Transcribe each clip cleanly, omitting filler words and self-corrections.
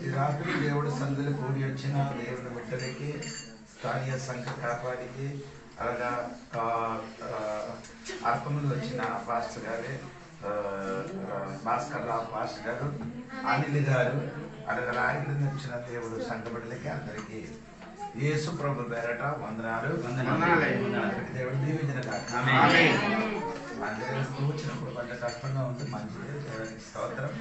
ఈ రాత్రి దేవుడు సందులు కూడి వచ్చిన దేవుని బిడ్డలకి, స్థానియ సంఘ కాపాడికి, అలాగా అర్పములు వచ్చిన పాస్టర్ గారు, భాస్కర్ రావు పాస్టర్ గారు, అనిల్ గారు, అలాగే రాయలు వచ్చిన దేవుడు సంఘ బిడ్డలకి అందరికీ యేసు ప్రభు పేరట వందనాలు. దేవుడు దీవించిన కూర్చున్నప్పుడు కొంచెం కష్టంగా ఉంది, మంచిది, దేవునికి స్తోత్రం.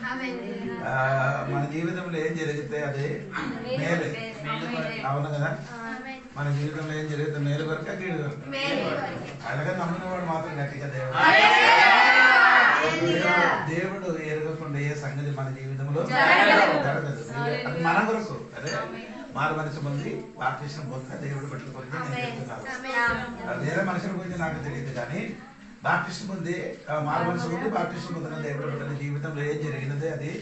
మన జీవితంలో ఏం జరిగితే అది మేలు, అవును కదా. మన జీవితంలో ఏం జరిగితే మేలు వరకే కీడు వరకు, అలాగే నమ్మిన వాడు మాత్రం గట్టిగా దేవుడు ఎరగకుండా ఏ సంగతి మన జీవితంలో జరగదు. అది మన కొరకు, అదే మారు మనిషి పొంది బాప్తిసం పొందిన దేవుడు బట్టలు పొంది నేను చెప్తున్నాను. వేరే మనుషుల గురించి నాకు తెలియదు, కానీ బాప్తిసం పొంది మారు మనిషి పొంది బాప్తిసం పొందిన దేవుడు బట్టల జీవితంలో ఏం జరిగినది అది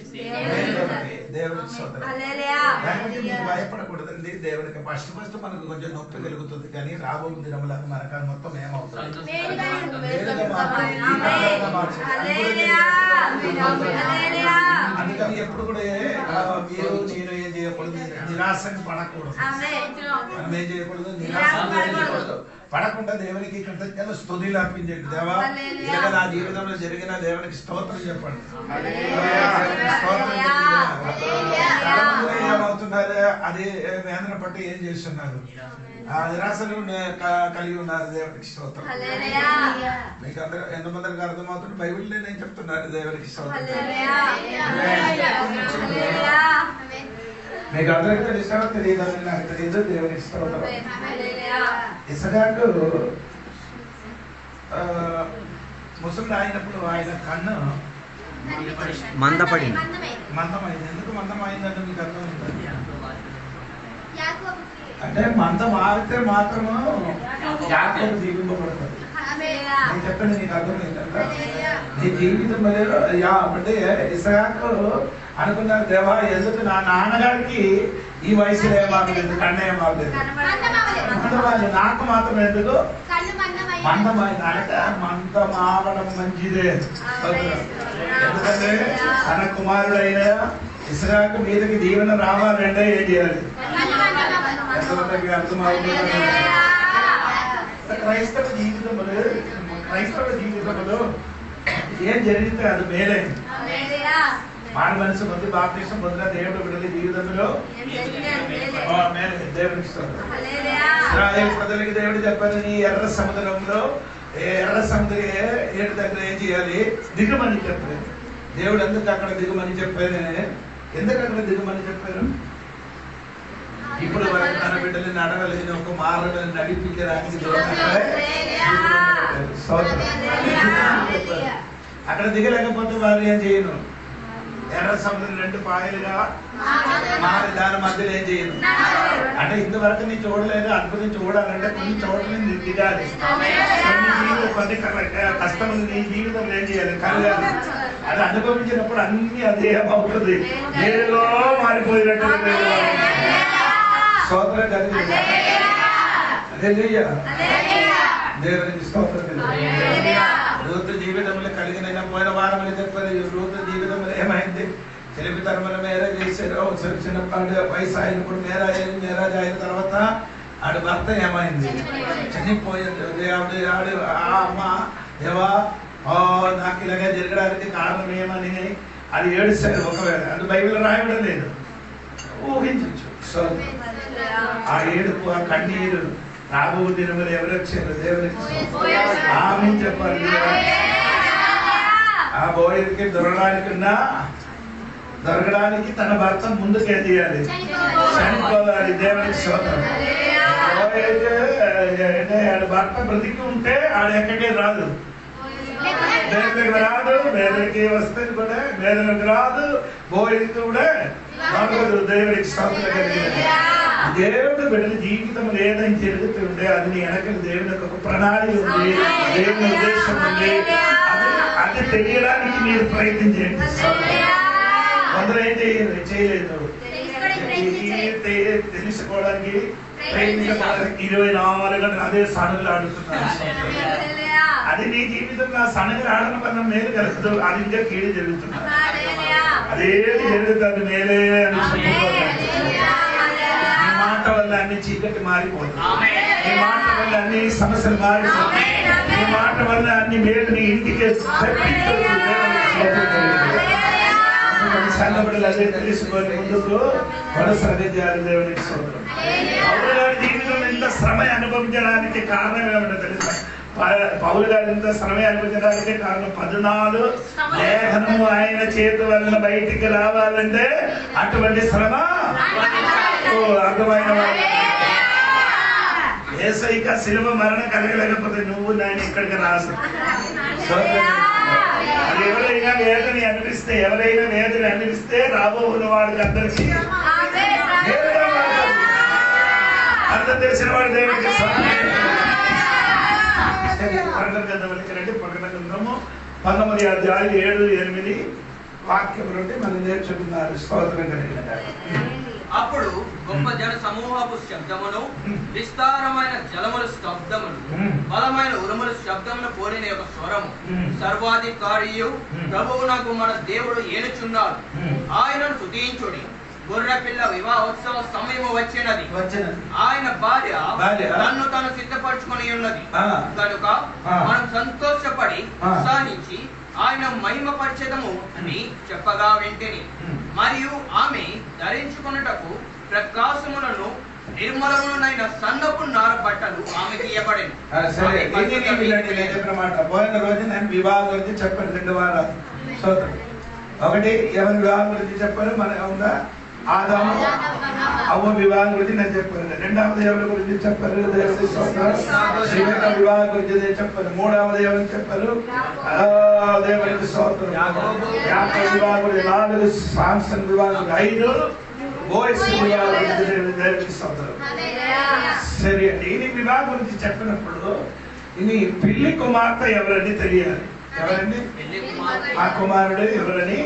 దేవుడికి స్తోత్రం. దానికి మీరు భయపడకూడదండి. దేవుడికి ఫస్ట్ మనకు కొంచెం నొప్పి కలుగుతుంది, కానీ రాబో దినముల మనకు మొత్తం ఏమవుతుంది అందుకని ఎప్పుడు కూడా మీరు నేను ఏం చేయకూడదు, నిరాశని పడకూడదు. మనం ఏం చేయకూడదు, నిరాశ పడకుండా దేవునికి కృతజ్ఞతలు స్తుతులు అర్పించండి. దేవా ఇలా నా జీవితంలో జరిగిన దేవునికి స్తోత్రం చెప్పండి. ఏమవుతున్నారు, అది వేదన పట్టి ఏం చేస్తున్నారు, నిరాశలు కలిగి ఉన్నారు. దేవునికి స్తోత్రం. మీకు అందరూ ఎంతమందికి అర్థమవుతుంది? బైబిల్ నేను చెప్తున్నాను దేవునికి స్తోత్రం. మీకు అందరికీ తెలుసా తెలియదని నాకు తెలియదు. దేవునికి స్తోత్రం. ఇసగాకు ముసలి అయినప్పుడు ఆయన కన్ను మందమైంది. ఎందుకు మందమైందంటే మీకు అర్థమైంది? అంటే మందం ఆగితే మాత్రము యాకోబు దీవింపబడతాడు. నేను చెప్పండి, నీకు అర్థమైందంట. నీ జీవితం అంటే ఇసగాకు అనుకున్నారు, దేవా ఎందుకు నా నాన్నగారికి ఈ వయసులో ఏమాగలేదు, కన్ను ఏమాగలేదు, నాకు మాత్రం ఎందుకు మందమైంది. అంటే మందమావడం మంచిదే. ఎందుకంటే తన కుమారుడైన ఇస్రాకు మీదకి దీవెన రావాలంటే ఏం చేయాలి? ఎంతమందికి అర్థమవుతుంది? క్రైస్తవ జీవితంలో ఏం జరిగితే అది మేలైంది. మారు మనసు పొంది బాప్తిసం పొందిన దేవుడు బిడ్డల జీవితంలో దేవునికి ఇశ్రాయేలు ప్రజలకి దేవుడు చెప్పారు, నీ ఎర్ర సముద్రంలో ఏడు దగ్గర ఏం చేయాలి? దిగుమని చెప్పారు. దేవుడు ఎందుకు అక్కడ దిగుమని చెప్పారు? ఎందుకు అక్కడ దిగుమని చెప్పారు? ఇప్పుడు వరకు తన బిడ్డలు నడవలేని ఒక మారని నడిపించడానికి అక్కడ దిగలేకపోతే వారు ఏం చేయను? ఎర్ర సముద్రం రెండు పాయలుగా మారి దాని మధ్యలో ఏం చేయను. అంటే ఇంతవరకు నీ చూడలేదు, అద్భుతం చూడాలంటే కొన్ని చోట్ల నీ దిగాలి. కొన్ని కష్టం నీ జీవితంలో ఏం చేయాలి? కలగాలి. అది అనుభవించినప్పుడు అన్ని అదే అవుతుంది, ఏదో మారిపోయినట్టు స్తోత్రం కలిగి దేవునికి స్తోత్రం. రూతు జీవితంలో కలిగిన పోయిన వారం చెప్పారు, రూతు జీవితంలో ఏమైంది? తెలివి తరముల మేర చేశారు. చిన్నప్పుడు వయసు అయినప్పుడు మేరాజ్ అయిన తర్వాత ఆడు భర్త ఏమైంది? చనిపోయింది. ఆడు అమ్మ దేవా నాకు ఇలాగే జరగడానికి కారణం ఏమని అది ఏడుస్తారు. ఒకవేళ అది బైబిల్ రాయడం లేదు, ఊహించచ్చు. ఆ ఏడుపు, ఆ కన్నీరు రాబో దినములు ఎవరు వచ్చారు? దేవునికి ఆమె చెప్పాలి. ఆ బోయకి దొరకడానికి తన భర్త ముందుకు ఏం చేయాలి? చనిపోవాలి. దేవునికి స్తోత్రం. భర్త బ్రతికి ఉంటే ఆడ ఎక్కడికి రాదు, వేదనకి రాదు, వేదనకి వస్తుంది కూడా, వేదనకి రాదు, బోయకి కూడా రాదు. దేవునికి స్తోత్రం కలిగిన దేవుడు బిడ్డల జీవితంలో ఏదైనా జరుగుతుంటే అది నీ వెనక దేవుని ఒక ప్రణాళిక ఉంది, దేవుని ఉద్దేశం ఉంది. అది తెలియడానికి మీరు ప్రయత్నం చేయండి. కొందరు ఏం చేయలేదు, తెలుసుకోవడానికి ప్రయత్నించడానికి 24 గంటలు అదే సనుగులు ఆడుతున్నారు. అది నీ జీవితంలో సనుగులు ఆడడం వల్ల మేలు కలుగుతుంది, అది ఇంకా కీడు జరుగుతున్నారు. అదేది జరుగుతుంది మేలే అని చెప్పుకోవాలి. ఈ మాట వల్ల అన్ని చీకటి మారిపోతుంది. ఈ మాట వల్ల అన్ని సమస్యలు మారిపోతుంది. ఈ మాట వల్ల అన్ని మేలుని ఇంటికి సంఘపడలు అదే తెలుసుకొని ముందుకు కొనసాగించాలి. దేవునికి స్తోత్రం. పౌలు గారి జీవితంలో ఇంత శ్రమ అనుభవించడానికి కారణం ఏమిటో తెలుసా? పౌలు గారు ఇంత శ్రమ అనుభవించడానికి కారణం 14 లేఖనము ఆయన చేతి వలన బయటికి రావాలంటే అటువంటి శ్రమ అర్థమైన యేసయ్యకి శిలువ మరణం కలగలేకపోతే నువ్వు నేను ఇక్కడికి రాసు. అది ఎవరైనా వేదన అనిపిస్తే రాబోతున్న వాడికి అందరికీ అర్థం తెలిసిన వాడు దేవుడికి ప్రకటన గ్రంథము 19 అధ్యాయం 7, 8 వాక్యం నుండి మనం నేర్చుకున్నారు. స్తోత్రం కలిగిన అప్పుడు గొప్ప జన సమూహపు శబ్దమును, విస్తారమైన జలముల శబ్దమును, బలమైన ఉరుముల శబ్దమును పోలిన ఒక స్వరము, సర్వాధికారియు ప్రభువునకు మన దేవుడు ఏలుచున్నాడు, ఆయనను స్తుతించుడి, గొర్రెపిల్ల వివాహోత్సవ సమయము వచ్చినది, ఆయన భార్య తన్ను తను సిద్ధపరచుకొని ఉన్నది కనుక మనం సంతోషపడి ఉత్సాహించి ఆయన మహిమ పరిచయము అని చెప్పగా వింటిని. మరియు ఆమె ధరించుకున్నటకు ప్రకాశములను నిర్మలములైన సన్నపు నార బట్టలు ఆమెకి ఇవ్వబడెను. పోయిన రోజు నేను వివాహం గురించి చెప్పాను 2 వారాలు. ఒకటి ఎవరి వివాహం గురించి చెప్పారు? మన ఉందా ఆదాము అవ్వ వివాహం గురించి నేను చెప్పాను. రెండవది ఎవరి గురించి చెప్పారు? వివాహం గురించి చెప్పారు. మూడవది ఎవరు చెప్పారు? దేవునికి స్తోత్రం. యాకోబు వివాహం గురించి 4, సామ్సన్ వివాహం 5, బోయస్ వివాహం గురించి దేవునికి స్తోత్రం. సరే అండి, ఈ వివాహం గురించి చెప్పినప్పుడు ఇది పెళ్లి కుమార్తె ఎవరని తెలియాలి. ఎవరండి? ఆ కుమారుడు ఎవరని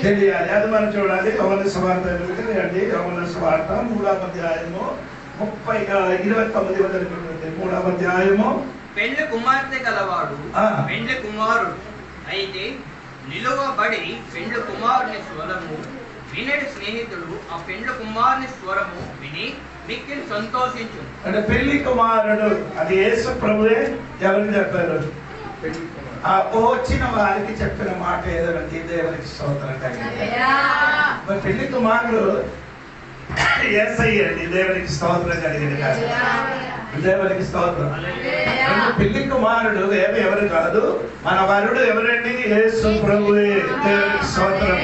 తెలియాలి. అది మనం చూడాలి. యోహాను సువార్త అండి, యోహాను సువార్త 3వ అధ్యాయము 29 వరకు 3వ అధ్యాయము. పెళ్లి కుమార్తె గలవాడు పెళ్లి కుమారుడు అయితే నిలువబడి పెళ్లి కుమారుని స్వరము వినడి స్నేహితుడు ఆ పెళ్లి కుమారుని స్వరము విని మిక్కిలి సంతోషించు. అంటే పెళ్లి కుమారుడు అది యేసు ప్రభువే ఎవరికి చెప్పారు? వచ్చిన వారికి చెప్పిన మాట ఏదంటే దేవునికి స్తోత్రం కలిగింది. మరి పెళ్లి కుమారుడు యేసయ్య అండి. దేవునికి స్తోత్రం కలిగింది. దేవునికి స్తోత్రం. పెళ్లి కుమారుడు ఎవరు కాదు, మన వరుడు ఎవరండి? యేసు ప్రభువే. దేవునికి స్తోత్రం.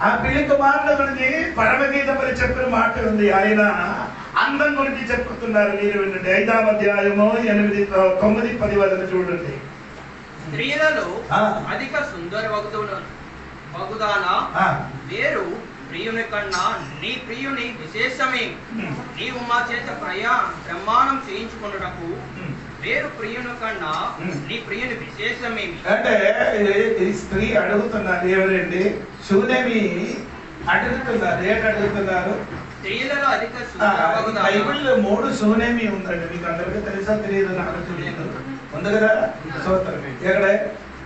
ఆ పెళ్లి కుమారుడు గురించి పరమగీతమని చెప్పిన మాట ఉంది. ఆయన అందం గురించి చెప్పుతున్నారు. మీరు వినండి. 5వ అధ్యాయము 8, 9, 10 వరకు చూడండి. స్త్రీలలో అధిక సుందర వగుదానా వేరు ప్రియుని కన్నా నీ ప్రియుని విశేషమే. నీవు మా చేత ప్రమాణం చేయించుకున్నటకు వేరు ప్రియుని కన్నా నీ ప్రియుని విశేషమేమి. అంటే ఈ స్త్రీ అడుగుతున్నారు ఎవరండి? సునేమి అడుగుతున్నారు. ఏంటి అడుగుతున్నారు? స్త్రీలలో అధిక బైబిల్ 3 సునేమి ఉందండి. మీకు అందరికీ తెలుసా తెలియదు? నాకు తెలియదు. ఉంది కదా? ఇక్కడ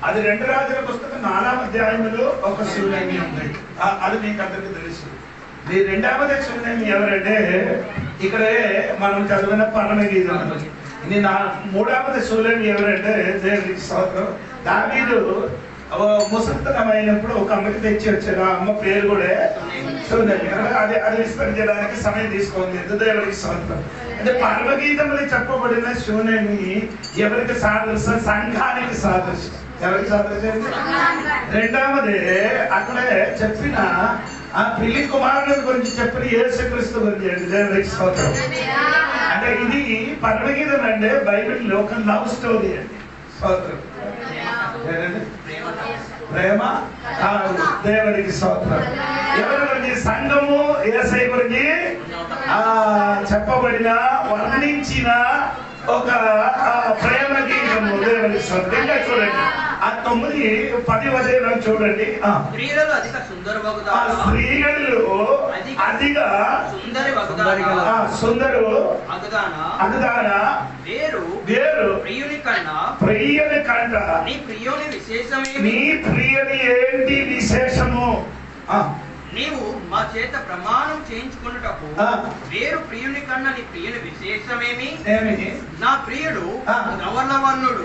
అది 2 రాజుల పుస్తకం 4వ అధ్యాయంలో ఒక సునేమి ఉంది. అది మీకు అందరికీ తెలుసు. ఈ 2వ సునేమి ఎవరంటే ఇక్కడే మనం చదివిన పరమగీతం. ఇది 3వ సునేమి ఎవరంటే దేవునికి స్తోత్రం. దావీదు ముసలితనమైనప్పుడు ఒక అమ్మకి తెచ్చి వచ్చారు. ఆ అమ్మ పేరు కూడా సునేమి. అది విస్తరించడానికి సమయం తీసుకుంది. దేవునికి స్తోత్రం. అంటే పరమగీతంలో చెప్పబడిన సునేమి ఎవరికి సాదృశ్యం? సంఘానికి సాదృశ్యం. ఎవరికి సాదృశ్యం? రెండవది అక్కడే చెప్పిన ఆ పెళ్లి కుమారుడు గురించి చెప్పిన యేసుక్రీస్తు గురించి అండి. దేవునికి స్తోత్రం. అంటే ఇది పరమగీతం అంటే బైబిల్ ఒక లవ్ స్టోరీ అండి. స్తోత్రం. ప్రేమ దేవునికి స్తోత్రం. ఎవరి గురించి? సంఘము యేసయ్య గురించి చెప్పబడిన వర్ణించిన ఒక ప్రేమ గీతము. దేవునికి స్తోత్రం. ఇంకా చూడండి ఆ 9-10 వచనం చూడండి. స్త్రీలలో అధిక సుందరవగుదా, స్త్రీలలో అధిక సుందరు అగుదానా, వేరు ప్రియుని కన్నా నీ ప్రియుని ఏంటి విశేషము? నీవు మా చేత ప్రమాణం చేయించుకున్నటకు వేరు ప్రియుని కన్నా నీ ప్రియుని విశేషమేమి? నా ప్రియుడు ధవళవర్ణుడు.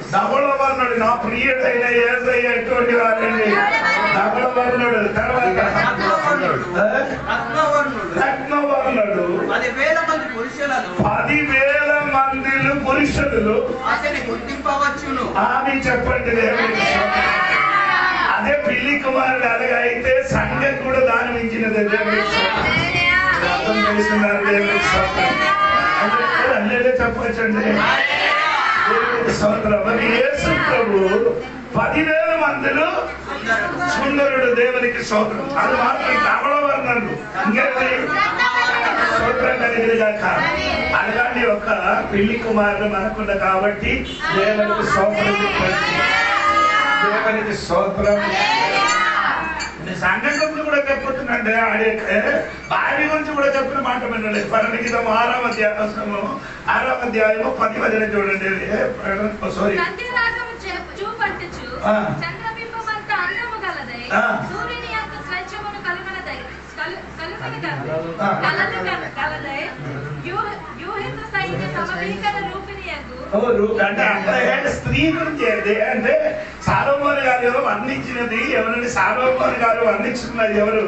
నా ప్రియుడైన యేసయ్య ఎటువంటి వారండి? ధవళవర్ణుడు. తర్వాత రత్నవర్ణుడు. 10,000 మంది పురుషులు అతని గుర్తింపవచ్చును. ఆమె చెప్పండి. అదే పెళ్లి కుమారుడు అలాగా అయితే సంఘం కూడా దాని మించినది. అర్థం చేస్తున్నారు? చెప్పచ్చండి. మరి యేసు ప్రభు 10,000 మందిలో సుందరుడు, దేవునికి స్తోత్రం. అది మాత్రం ధవళవర్ణుడు. ఇంకేంటి? స్తోత్రం కలిగింది కాక. అలాంటి ఒక పెళ్లి కుమారుడు మనకున్న కాబట్టి దేవునికి స్తోత్రం. దేవునికి స్తోత్రం. సంఘం గురించి కూడా చెప్పుతుందంటే ఆడే భార్య గురించి కూడా చెప్పిన మాట వినండి. పరిణితం 6వ అధ్యాయము 10 వచనం చూడండి. సారీ, అంటే స్త్రీ గురించి అంటే సాలోమోను గారు వర్ణించినది ఎవరంటే సాలోమోను గారు వర్ణించుకున్నది ఎవరు?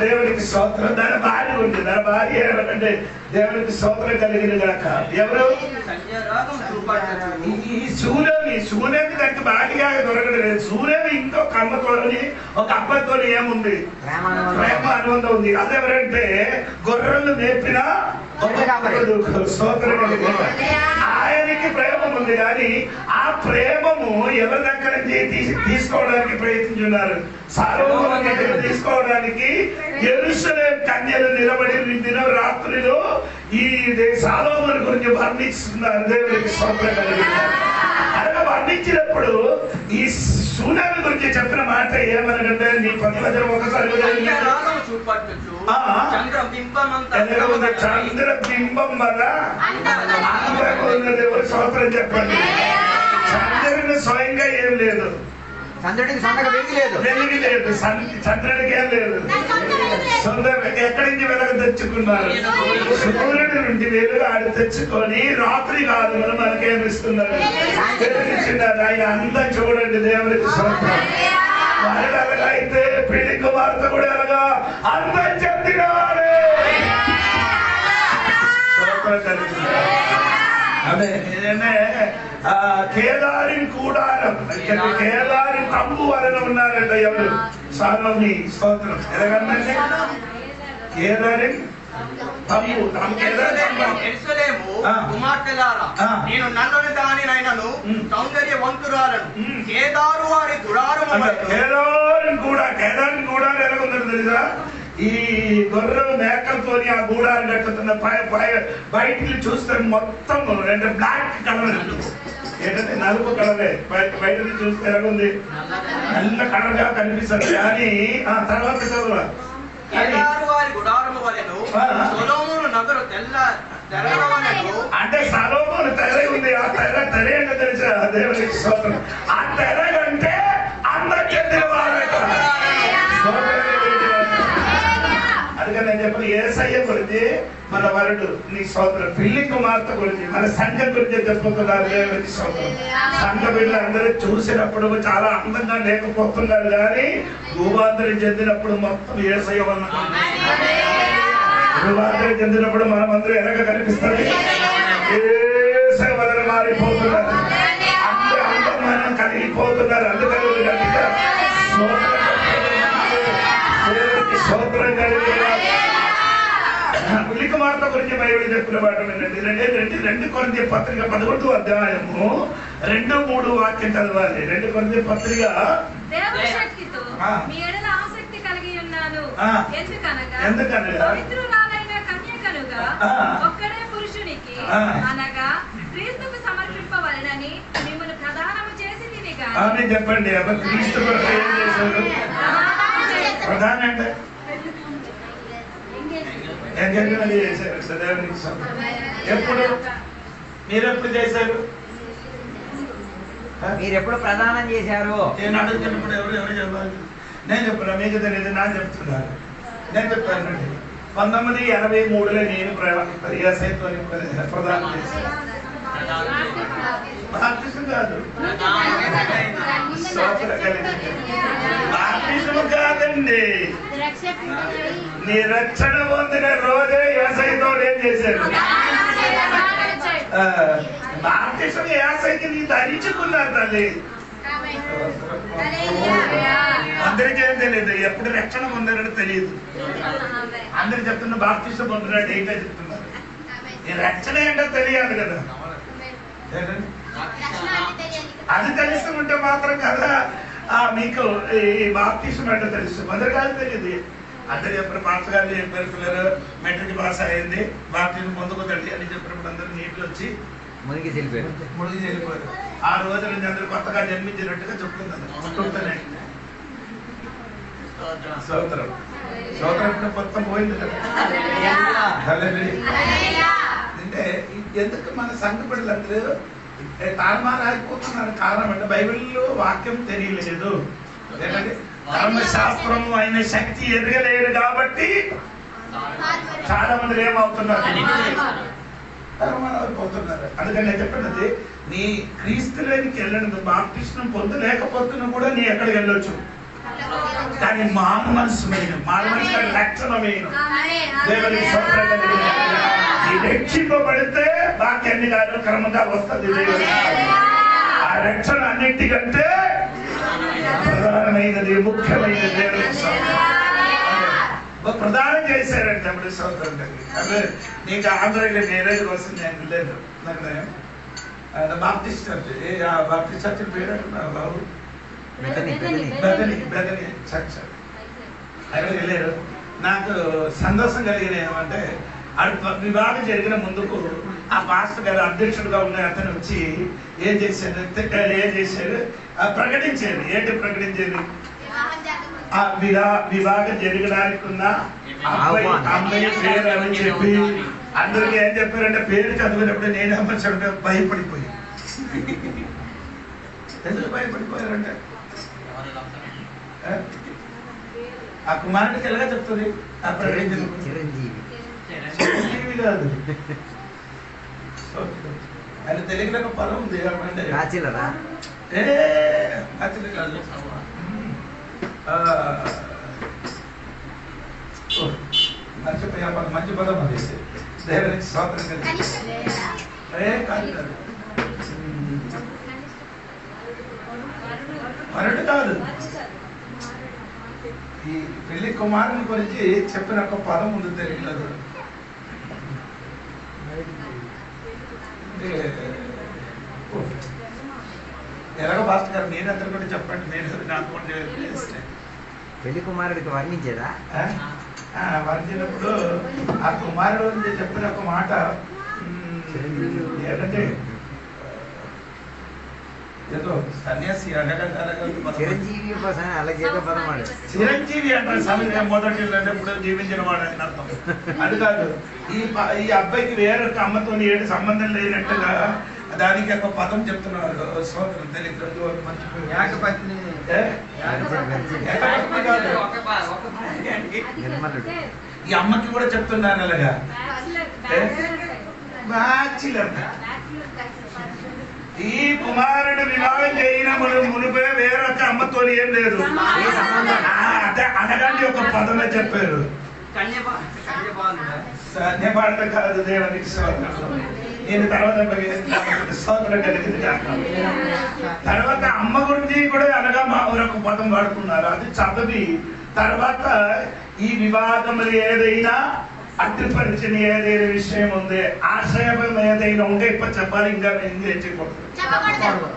దేవునికి స్తోత్రం. దాని భార్య ఉంది. దాని భార్య ఎవరంటే దేవునికి స్తోత్రం కలిగిన గాక. ఎవరు? ఈ సూర్యుని దానికి భార్యగా దొరకలేదు. సూర్యుని ఇంకొక అమ్మతోని ఒక అబ్బాయితో ఏముంది? ప్రేమ అనుబంధం ఉంది. అదెవరంటే గొర్రెలు మేపిన స్తోత్రం కలిగిన. ఆయనకి ప్రేమం ఉంది కానీ ఆ ప్రేమము ఎవరి దగ్గర తీసుకోవడానికి ప్రయత్నించున్నారు? సాలోమోను దగ్గర తీసుకోవడానికి యెరూషలేము కన్యలు నిలబడి దినరాత్రిలో ఈ సాలోమోను గురించి వర్ణిస్తున్నారు. దేవునికి స్తోత్రం కలిగిన. అలా వర్ణించినప్పుడు ఈ సూర్యుని గురించి చెప్పిన మాట ఏమనగంటే నీ 10 వచనం ఒకసారి చంద్రబింబం వల్ల ఎవరు స్తోత్రం చెప్పండి. చంద్రుని స్వయంగా ఏం లేదు. చంద్రుడికి సొంతగా వెలుగు లేదు. చంద్రుడికి ఏం లేదు. ఎక్కడి నుంచి వెలుగు తెచ్చుకున్నారు? సూర్యుడి నుండి వెలుగు ఆడి తెచ్చుకొని రాత్రి కాలంలో మనకేమిస్తున్నారు? ఆయన అంతా చూడండి. దేవునికి స్తోత్రం. వాడు ఎలాగా అయితే పెళ్లి కుమార్తె కూడా ఎలాగా అందం చెందినవాడే. అదే కేదారిని కూడారం, కేదారి తమ్ము వలన ఉన్నారంట. ఎవరు? సాలోమి. స్తోత్రం. ఎలాగంటే కేదారి కుమార్తెలారా, నేను నన్ను దానినైనను సౌందర్యవంతురాలను కేదారు వారి గుడారము. కేదారిని కూడా ఎలాగుందో తెలుసా? ఈ గొర్రె మేకలతో ఆ గూడాలు కట్టుతున్న బయటికి చూస్తే మొత్తం బ్లాక్ కలర్, ఏంటంటే నలుపు కలరే. బయట చూస్తే ఎలాగుంది? నల్ల కలర్ గా కనిపిస్తుంది. కానీ తర్వాత చదువు అంటే సలోమోను తెర ఉంది. ఆ తెర ఏంటో తెలుసా? దేవునికి స్తోత్రం. ఆ తెర కంటే అందరు చెందిన వారట. అందుకని నేను చెప్పిన యేసయ్య గురించి మన వరుడు నీ స్తోత్రం. పెళ్లి కుమార్తె గురించి మన సంఘం గురించి చెప్పుతున్నారు. దేవునికి స్తోత్రం. సంఘ బిడ్డలు అందరూ చూసినప్పుడు చాలా అందంగా లేకపోతున్నారు కానీ రూపాంతరం చెందినప్పుడు మొత్తం యేసయ్య వల్ల. రూపాంతరం చెందినప్పుడు మనం అందరూ ఎలాగ కనిపిస్తుంది? యేసయ్య వలన మారిపోతున్నారు. అందరూ అందమైన కలిగిపోతున్నారు. అందుకని స్తోత్రం కలిగి పెళ్లి కుమార్తె గురించి బైబిల్ చెప్పిన మాట వినండి. 2 కొరింథీ పత్రిక 11వ అధ్యాయము 2-3 వాక్యం చదవాలి. 2 కొరింథీ పత్రిక. ఎందుకనగా పవిత్రురాలైన కన్యకలుగా ఒక్కడే పురుషునికి అనగా క్రీస్తుకు సమర్పింపవలెనని మిమ్మల్ని ప్రదానము చేసి తిని అవునే చెప్పండి. అప్పుడు క్రీస్తు కొరకు ఏం చేశారు? ప్రధాన అంటే ఎంగేజ్మెంట్ చేశారు. దేవునికి స్తోత్రం. ఎప్పుడు మీరు ఎప్పుడు చేశారు? మీరు ఎప్పుడు ప్రదానం చేశారు? నేను అడుగుతున్నప్పుడు ఎవరు చెప్పాలి? నేను చెప్పాను, మీకు తెలియదు, నాకు చెప్తున్నాను. నేను చెప్తానండి. 1983లో నేను ప్రయాసంతో ప్రదానం చేశాను. బాప్తిజం కాదు, బాప్తిజం కాదండి. నీ రక్షణ పొందిన రోజే ఏసైతో ఏం చేశారు? బాప్తిజం ఏసైకి నీ ధరించుకున్నారు తల్లి. అందరికీ ఏం తెలియదు, ఎప్పుడు రక్షణ పొందారని తెలియదు. అందరు చెప్తున్న బాప్తిజం పొందిన డేట్ చెప్తున్నారు. ఈ రక్షణ ఏంటో తెలియాలి కదా. అది తెలుసుకుంటే మాత్రం కదా మీకు ఈ బాప్తిజం అంటే తెలుసు. మొదటి కాదు తెలియదు. అందరు చెప్పిన పాస్టర్ గారు చెప్పారు, పిల్లలు మెట్రిక్ పాస్ అయింది, బాప్తిజం పొందుకోదండి అని చెప్పినప్పుడు అందరూ నీళ్ళు వచ్చి మునిగి వెళ్ళిపోయారు. ఆ రోజు నుంచి అందరూ కొత్తగా జన్మించినట్టుగా చెప్తున్నారు. స్తోత్రం స్తోత్రం మొత్తం పోయింది కదా. అంటే ఎందుకు మన సంఘ బిడ్డలందరూ తారుమారైపోతున్నారు? కారణం అంటే బైబిల్లో వాక్యం తెలియలేదు. ఏంటంటే ధర్మశాస్త్రం అయిన శక్తి ఎదగలేదు కాబట్టి చాలా మంది ఏమవుతున్నారు? తారుమారైపోతున్నారు. అందుకని నేను చెప్పినది, నీ క్రీస్తులోనికి వెళ్ళినది బాప్తిజం పొందలేకపోతున్నా కూడా నీ ఎక్కడికి వెళ్ళొచ్చు. కానీ మారు మనసు లక్షణమైన దేవునికి రక్షింపబడితే వాక్యాన్ని క్రమంగా వస్తుంది. ఆ రక్షణ అన్నిటికంటే ప్రధానమైనది, ముఖ్యమైనది. దేవునికి ప్రదానం చేశారంటే అప్పుడు సోదరం అంటే నీకు ఆంధ్రలో నేరేజ్ కోసం నేను లేదు. బాప్టిస్ట్ చర్చ్, బాప్టిస్ట్ చర్చ్ పేరు బాబు బెదనీ చర్చ్. అక్కడికి వెళ్ళారు. నాకు సంతోషం కలిగిన ఏమంటే వివాహం జరిగిన ముందుకు ఆ పాస్టర్ గారు అధ్యక్షుడుగా ఉన్న అతను వచ్చి ఏం చేశాడు ప్రకటించాడు. ఏంటి ప్రకటించేది? ఆ వివాహం జరగడానికి ఉన్న అమ్మాయి పేరు అని చెప్పి అందరికి ఏం చెప్పారంటే, పేరు చదివినప్పుడు నేను అమ్మాయి భయపడిపోయి. ఎందుకు భయపడిపోయారంటే ఆ కుమారుడికి ఎలాగా చెప్తుంది? ఆ చిరంజీవి కాదు, ఆయన తెలియని ఒక పదం ఉంది. కాదు, మర్చిపోయా పదం, మంచి పదం అది. దేవునికి స్తోత్రం కలిగి కాదు, మరొకటి కాదు. ఈ పెళ్లి కుమారుని గురించి చెప్పిన ఒక పదం ఉంది తెలియదు. ఎలాగో భాస్కర్ గారు నేనందరూ కూడా చెప్పండి. నేను నాకు పెళ్లి కుమారుడికి వర్ణించేదా? వర్ణించినప్పుడు ఆ కుమారుడు గురించి చెప్పిన ఒక మాట ఏంటంటే, ఏదో సన్యాసి చిరంజీవి చిరంజీవి అంటారు. సమయం మొదటి ఇప్పుడు జీవించిన వాడు అని అర్థం. అది కాదు, ఈ అబ్బాయికి వేరే అమ్మతో ఏడు సంబంధం లేనట్టుగా దానికి ఒక పదం చెప్తున్నారు. స్తోత్రం తెలియదు. ఈ అమ్మకి కూడా చెప్తున్నారు అలాగా. ఈ కుమారుడు వివాహం చేయన మునిపే వేరొక అమ్మతో ఏం లేదు. అనగానే ఒక పదమే చెప్పారు. కన్యపాండ కాదు. దేవునికి స్తోత్రం. నేను తర్వాత స్తోత్రం కలిగింది. తర్వాత అమ్మ గురించి కూడా అనగా మరొక పదం వాడుకున్నారు. అది చదివి తర్వాత ఈ వివాదములు ఏదైనా అడ్డుపరిచిన ఏదైనా విషయం ఉంది, ఆశ్రయం ఏదైనా ఉంటే ఇప్పుడు చెప్పాలి. ఇంకా ఎంగేజ్ చేయకూడదు.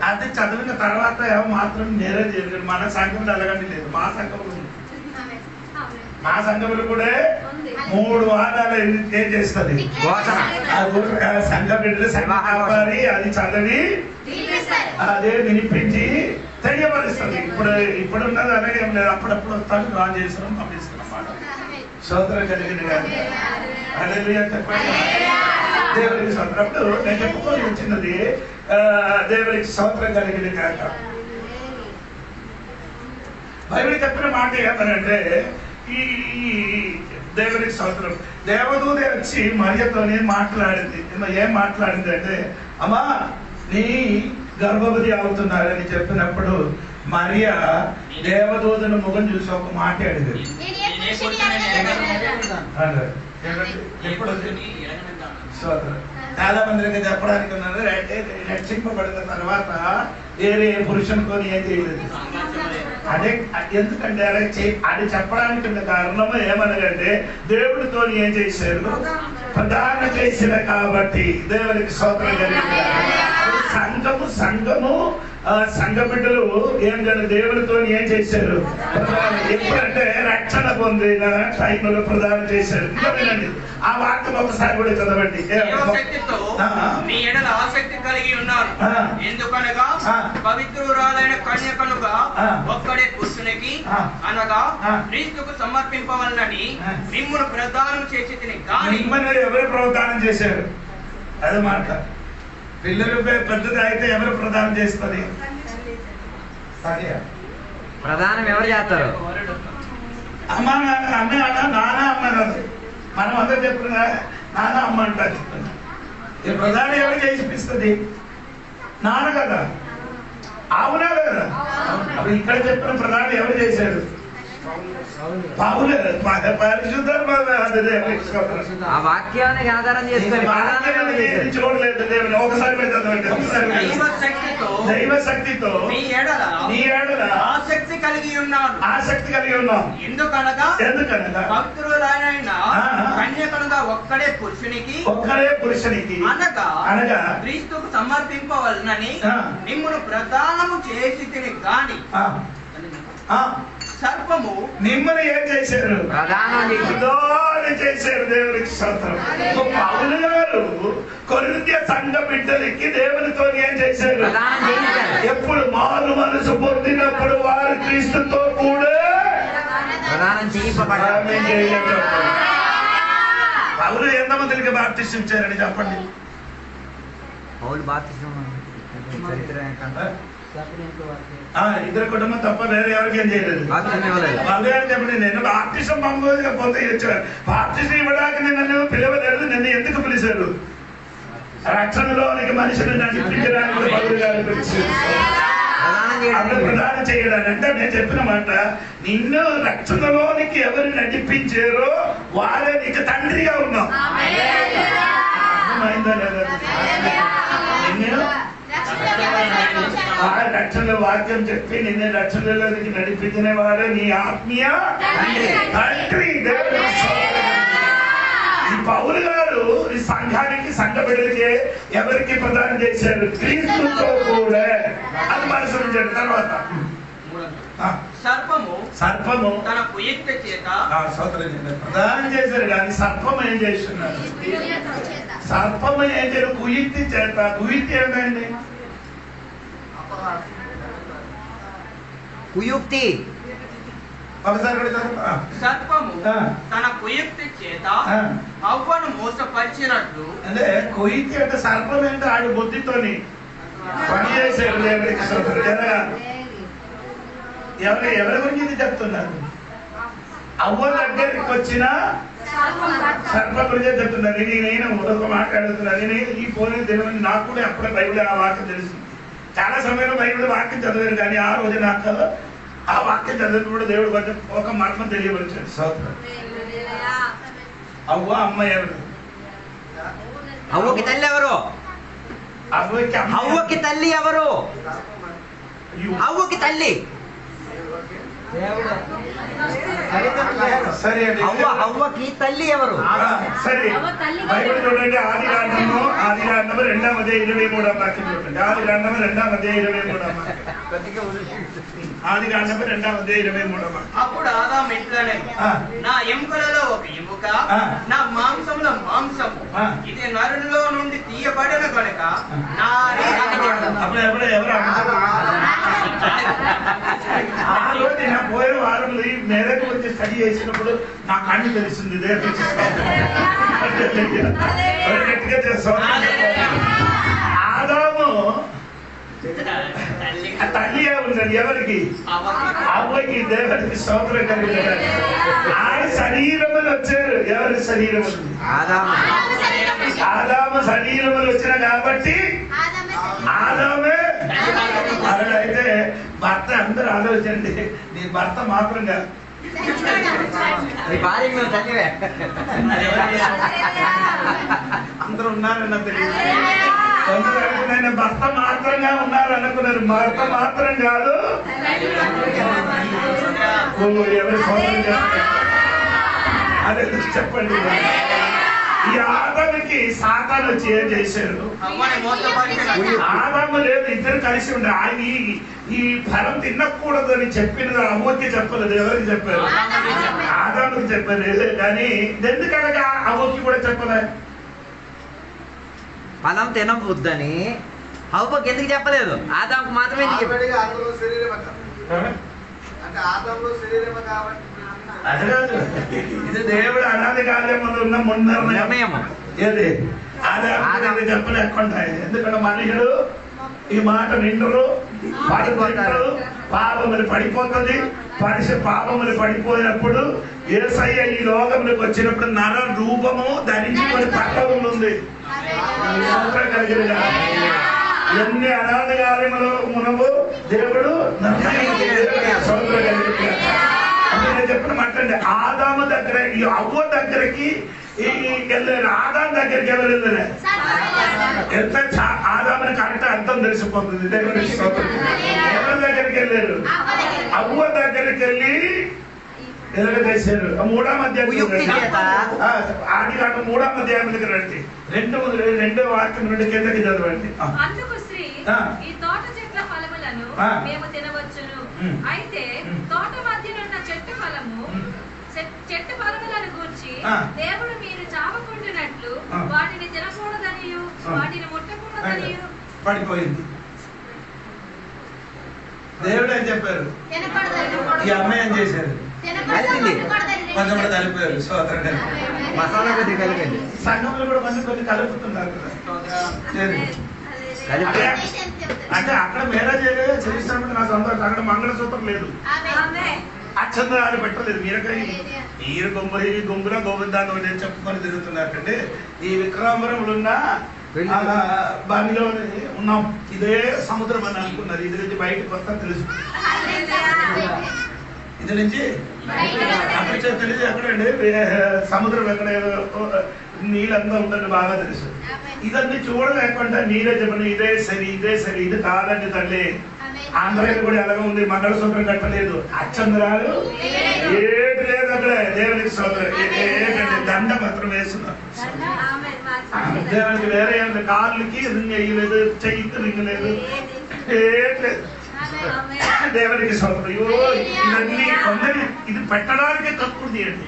అది చదివిన తర్వాత మాత్రం నేరే జరిగింది. మన సంఘంలో అలాగని లేదు. మా సంఘంలో మా సంఘంలో కూడా 3 వారాలు ఏం చేస్తుంది సంఘ బిడ్డలు సంఘారి అది చదివి అదే వినిపించి తెలియపరుస్తుంది. ఇప్పుడున్నది అలాగే ఏం లేదు. అప్పుడప్పుడు వస్తాను, డ్రా చేస్తున్నాం, పంపిస్తున్నాం మాట. స్తోత్రం కలిగిన హల్లెలూయా చెప్పండి. దేవునికి స్తోత్రం. అప్పుడు నేను చెప్పుకొని వచ్చినది దేవునికి స్తోత్రం కలిగిన కాక. బైబిల్ చెప్పిన మాట ఏమనంటే ఈ దేవునికి స్తోత్రం. దేవదూత వచ్చి మరియతోనే మాట్లాడింది. ఏం మాట్లాడింది అంటే, అమ్మా నీ గర్భవతి అవుతున్నారని చెప్పినప్పుడు మరియ దేవదూతను ముఖం చూసి ఒక మాట అడిగింది. ఎప్పుడు చాలా మందికి చెప్పడానికి ఉన్నారు, రక్షింపబడిన తర్వాత వేరే పురుషునితో ఏం చేయలేదు. అదే ఎందుకంటే అది చెప్పడానికి ఉన్న కారణం ఏమనగంటే దేవుడితో ఏం చేశారు, ప్రధాన చేసిన కాబట్టి. దేవునికి స్తోత్రం కలిగింది. సంఘము సంఘ బిడ్డలు ఏం జరిగింది, దేవుడితో ఏం చేశారు, ఎప్పుడంటే రక్షణ పొందిన టైంలో ప్రదానం చేశారు. వినండి ఆ వాక్యం ఒకసారి కూడా చదవండి. మీ ఎడల ఆసక్తి కలిగి ఉన్నారు, ఎందుకనగా పవిత్రురాలైన కన్యకనుగా ఒక్కడే పురుషునికి అనగా క్రీస్తుకు సమర్పింపవలనని మిమ్మును ప్రదానం చేసి తిని. కానీ ఎవరు ప్రదానం చేశారు? అదే మాట. పిల్లలు పెద్దది అయితే ఎవరు ప్రదానం చేస్తుంది? ప్రధానం ఎవరు చేస్తారు? అమ్మ అమ్మే అన్న, నాన్న అమ్మ కాదు. మనం అందరూ చెప్తున్నా నాన్న అమ్మ అంటారు. ఈ ప్రధానం ఎవరు చేసిపిస్తుంది? నాన్న కదా, అవునా కదా? అప్పుడు ఇక్కడ చెప్పిన ప్రధానం ఎవరు చేశారు? ఆ వాక్యాన్ని ఆధారం చేసుకొని చూడలేదు. దేవుని ఒకసారి దైవ శక్తితో మీ ఎడల ఆసక్తి కలిగి ఉన్నాం, ఎందుకనగా భక్తులైన కన్యకనుగా ఒక్కడే పురుషునికి అనగా క్రీస్తుకు సమర్పింపవలనని మిమ్మును ప్రదానము చేసి తిని. గాని సర్పము మిమ్మల్ని ఏం చేశారు? ప్రధానం చేశారు. దేవునికి స్తోత్రం. పౌలు గారు కొరింథీ సంఘ బిడ్డలకి దేవునితో ఏం చేశారు? ఎప్పుడు మారు మనసు పొందినప్పుడు వారు క్రీస్తుతో కూడా ప్రధానం చేయబడ్డారు. పౌలు ఎంతమందికి బాప్తిసం ఇచ్చారని చెప్పండి. పౌలు బాప్తిసం చరిత్ర ఇద్దరు కుటుంబం తప్ప వేరే ఎవరికి ఏం చేయలేదు. చెప్పండి, నేను బాప్తిసం పొందే ఇచ్చాను. బాప్తిసం ఇవ్వడానికి నన్ను పిలవలేదు. నిన్ను ఎందుకు పిలిచారు? రక్షణలోనికి మనిషిని నడిపించడానికి పౌలు గారు పిలిచారు. ప్రదానం చేయడానికి. అంటే నేను చెప్పిన మాట, నిన్ను రక్షణలోనికి ఎవరు నడిపించారో వారే నీకు తండ్రిగా ఉన్నావు. అర్థమైందా లేదా? నిన్ను రక్షణ వాక్యం చెప్పి నిన్ను రక్షణలోకి నడిపించిన వాడే నీ ఆత్మీయ తండ్రి. ఈ పౌలు గారు ఈ సంఘానికి సంఘ బిడ్డలకి ఎవరికి ప్రదానం చేశారు? క్రీస్తుతో కూడా. అది మనసు ఉంచాడు. తర్వాత సర్పము తన కుయుక్తి చేత ప్రదానం చేశారు. కానీ సర్పం ఏం చేస్తున్నారు? సర్పం ఏం చేయరు? కుయుక్తి చేత. కుయుక్తి ఏమైంది? కుయుక్తి. ఒకసారి సర్పము తన కుయుక్తి చేత అవ్వను మోసపరిచినట్లు. అంటే కుయుక్తి అంటే సర్పం అంటే ఆడి బుద్ధితోని పని చేశారు. ఎవరి గురించి ఇది చెప్తున్నారు? అవ్వ దగ్గరికి వచ్చిన సర్ప గురించి చెప్తున్నారు. నేను ఒక మాట్లాడుతున్నాను. నేను ఈ ఫోన్ తెలియదు. నాకు కూడా అప్పుడే బైబిల్ ఆ వాక్యం తెలుస్తుంది. చాలా సమయంలో బైబిల్ వాక్యం చదివారు, కానీ ఆ రోజు నాకు ఆ వాక్యం చదివినప్పుడు దేవుడు కొంచెం ఒక మర్మం తెలియవచ్చాడు. అవ్వ అమ్మ ఎవరు? అవ్వకి తల్లి ఎవరు? అవ్వకి తల్లి ఎవరు? అవ్వకి తల్లి సరే అండి. అవ్వకి తల్లి ఎవరు? సరే, బైబిల్ చూడండి. ఆది కాండము 2:23 వాక్యం చూడండి. ఆది కాండము 2:23. ఆది కాండము 2:23. అప్పుడు ఆదాము ఇట్లనే, నా ఎముకలలో ఒక ఎముక, నా మాంసంలో మాంసము, ఇది నరునిలో నుండి తీయబడిన కనుక నారీ అనబడదు. అప్పుడు ఎవరు ఆ రోజు నా పోయే వారంలో ఈ మేరకు వచ్చి స్టడీ చేసినప్పుడు నా కన్ను తెలిసింది గట్టిగా చేస్తాం. ఆదాము తల్లి ఉన్నది ఎవరికి? అవ్వకి. దేవుడికి స్తోత్రం కలిగినారు. ఆయన శరీరములు వచ్చారు. ఎవరి శరీరములు? ఆదాము శరీరములు వచ్చిన కాబట్టి ఆదామే. అయితే భర్త అందరూ ఆలోచించండి, నీ భర్త మాత్రం కాదు, అందరూ ఉన్నారన్న తెలియదు. నేను భర్త మాత్రంగా ఉన్నారు అనుకున్నారు. భర్త మాత్రం కాదు, ఎవరి సోదరు అదే చెప్పండి. ఈ ఆదాముకి సాతాను వచ్చి ఏం చేశారు? ఆదాము లేదు, ఇద్దరు కలిసి ఉండే. ఆయన ఈ ఫలం తినకూడదు అని చెప్పినది అవ్వకి చెప్పలేదు. ఎవరికి చెప్పారు? ఆదాముకి చెప్పలేదు. కానీ ఎందుకనగా అవ్వకి కూడా చెప్పలే. ఫలం తినవద్దని హవ్వకి ఎందుకు చెప్పలేదు? ఆదాముకు మాత్రమే ఎందుకు చెప్పాడు? అది కాదు, ఇది దేవుడు అనాది కాలేమో ఉన్న నిర్ణయం. ఏది ఆదాము చెప్పలేకుండా. ఎందుకంటే మనుషుడు ఈ మాట వింటరు, పడిపోతారు, పాపములు పడిపోతుంది. పాపములు పడిపోయినప్పుడు యేసయ్య ఈ లోకంలోకి వచ్చినప్పుడు నర రూపము ధరించుకొని పట్టణంలో ఉంది. ఎన్ని అనాథ కార్యములు మునవు దేవుడు చెప్పిన మాట్లాడి ఆదాము దగ్గర ఈ అవ్వ దగ్గరకి వెళ్ళారు. ఆదాము దగ్గరికి ఎవరు వెళ్ళారు? ఎంత ఆదాముని కరెక్ట్ అర్థం తెలిసిపోతుంది. దేవుడి ఎవరి దగ్గరికి వెళ్ళారు? అవ్వ దగ్గరికి వెళ్ళి ఎలాగేశారు. 3వ అధ్యాయం ఆది కాండం 3వ అధ్యాయం దగ్గర రండి. 2వ వాక్యం నుండి కిందకి చదవండి. అందుకు స్త్రీ, ఈ తోట చెట్ల ఫలములను మేము తినవచ్చును, అయితే తోట మధ్యనున్న చెట్టు ఫలములను గూర్చి దేవుడు మీరు చావకుండునట్లు వాటిని తినకూడదనియు వాటిని ముట్టకూడదనియు పడిపోయింది. దేవుడు ఏం చెప్పారు? ఈ అమ్మాయి ఏం చేశారు? కొంచెం కలిపారు. మసాలా కొద్ది కలిపండి. సంఘంలో కూడా కొన్ని కలుపుతున్నారు కదా. అంటే అక్కడ మ్యారేజ్ చేసినప్పుడు నా సంతోషం. అక్కడ మంగళసూత్రం లేదు, అక్షంతరాలు పెట్టలేదు. మీరు గుంపున గోవిందాన్ని నేను చెప్పుకొని తిరుగుతున్నారండి. ఈ విక్రమపురంలో ఉన్న బావిలో ఉన్నాం. ఇదే సముద్రం అని అనుకున్నారు. ఇది నుంచి బయటకు వస్తా తెలుసు. ఇది నుంచి తెలిసి ఎక్కడండి సముద్రం ఎక్కడ నీళ్ళంతా ఉందని బాగా తెలుసు. ఇదన్నీ చూడలేకుండా నీరే చెప్పండి ఇదే సరి ఇది కాదండి తల్లి. ఆంధ్రాలో కూడా ఎలాగ ఉంది, మంగళసూత్రం కట్టలేదు, అచ్చంద్రాలు ఏది లేదు అక్కడ. దేవునికి సోదరు ఏంటంటే దండ మాత్రం వేస్తున్నారు. దేవునికి వేరే ఏమి కాళ్ళకి రింగ్ వేయలేదు, చెయ్యికి రింగ్ లేదు, ఏట్లేదు. దేవునికి సోదరు ఇవన్నీ కొందరి ఇది పెట్టడానికి తక్కువ తీయండి.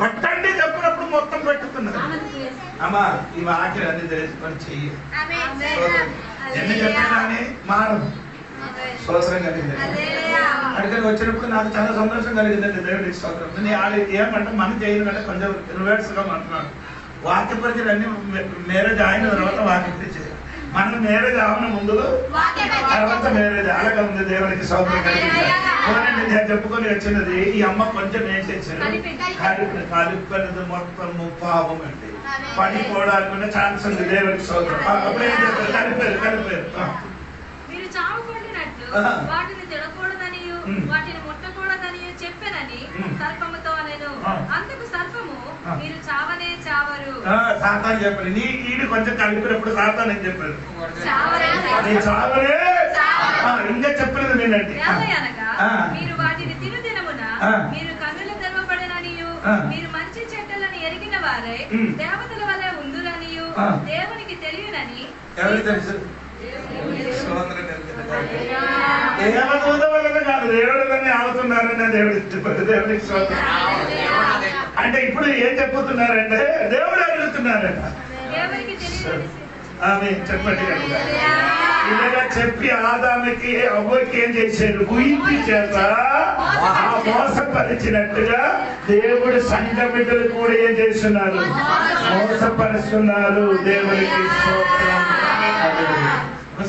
పట్టండి చెప్పినప్పుడు మొత్తం పెట్టుతున్నారు. అమ్మా ఈ వాక్యం అన్ని తెలుసుకొని చెయ్యి. ఎన్ని చెప్పినా మారదు. స్తోత్రం కలిగింది. అక్కడికి వచ్చినప్పుడు నాకు చాలా సంతోషం కలిగిందండి. దేవుడికి స్తోత్రం. నేను ఏమంటే మనం చేయాలంటే కొంచెం రివర్స్ గా అంటున్నాడు. వాక్య పరిచయం అన్ని మ్యారేజ్ అయిన తర్వాత వాక్య పరిచయం. మనం మ్యారేజ్ అవన ముందు తర్వాత మ్యారేజ్ అలాగే ఉంది. దేవుడికి స్తోత్రం కలిగింది. నేను చెప్పుకొని వచ్చినది ఈ అమ్మ కొంచెం ఏం చేశారు? కలుపుకున్నది మొత్తం పాపం అండి. పడిపోవడానికి ఛాన్స్ ఉంది. దేవుడికి స్తోత్రం. అప్పుడు ఏం చేస్తారు? కలిపారు. మీరు చావకుండినట్లు వాటిని తినకూడదనియు వాటిని ముట్టకూడదనియు చెప్పెనని సర్పముతో అనెను. అందుకు సర్పము, మీరు చావనే చావరు. సాతాను చెప్పారు. ఈడు కొంచెం కలిపినప్పుడు సాతాను అని చెప్పారు. ఇంకా చెప్పలేదు నేనండి. మీరు వాటిని తిను దినమున మీరు కన్నులు తెరవబడననియు మీరు మంచి చెడ్డలను ఎరిగిన వారే దేవతల వలె ఉందురనియు దేవునికి తెలియనని. ఎవరికి తెలుసు? దేవదూత వలన కాదు, దేవుడిని ఆగుతున్నారని దేవుడికి స్తోత్రం. అంటే ఇప్పుడు ఏం చెప్పుతున్నారంటే దేవుడు అడుగుతున్నారట. ఆమె చెప్పండి కనుక ఇలాగా చెప్పి ఆదాముకి అవ్వకి ఏం చేశారు ఊహించి చేత ఆ మోసపరిచినట్టుగా దేవుడు సంఘ బిడ్డలు కూడా ఏం చేస్తున్నారు మోసపరుస్తున్నారు దేవునికి స్తోత్రం.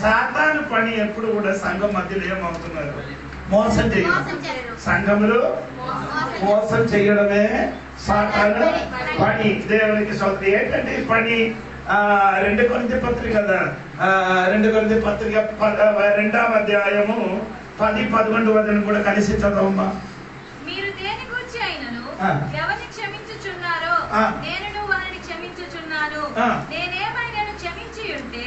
సాతాను పని ఎప్పుడు కూడా సంఘం మధ్యలో ఏమవుతున్నారు మోసం చేయడం సంఘంలో మోసం చేయడమే సాతాను పని దేవునికి స్తోత్రం. ఏంటంటే ఈ పని 2 కొరింథీ పత్రిక కదా 2 కొరింథీ పత్రిక 2వ అధ్యాయము 10-11 వచనం కూడా కలిసి చదవమ్మా. మీరు దేని గూర్చి అయినను ఎవరిని క్షమించుచున్నారో నేను వారిని క్షమించుచున్నాను. నేనేమైనాను క్షమించి ఉంటే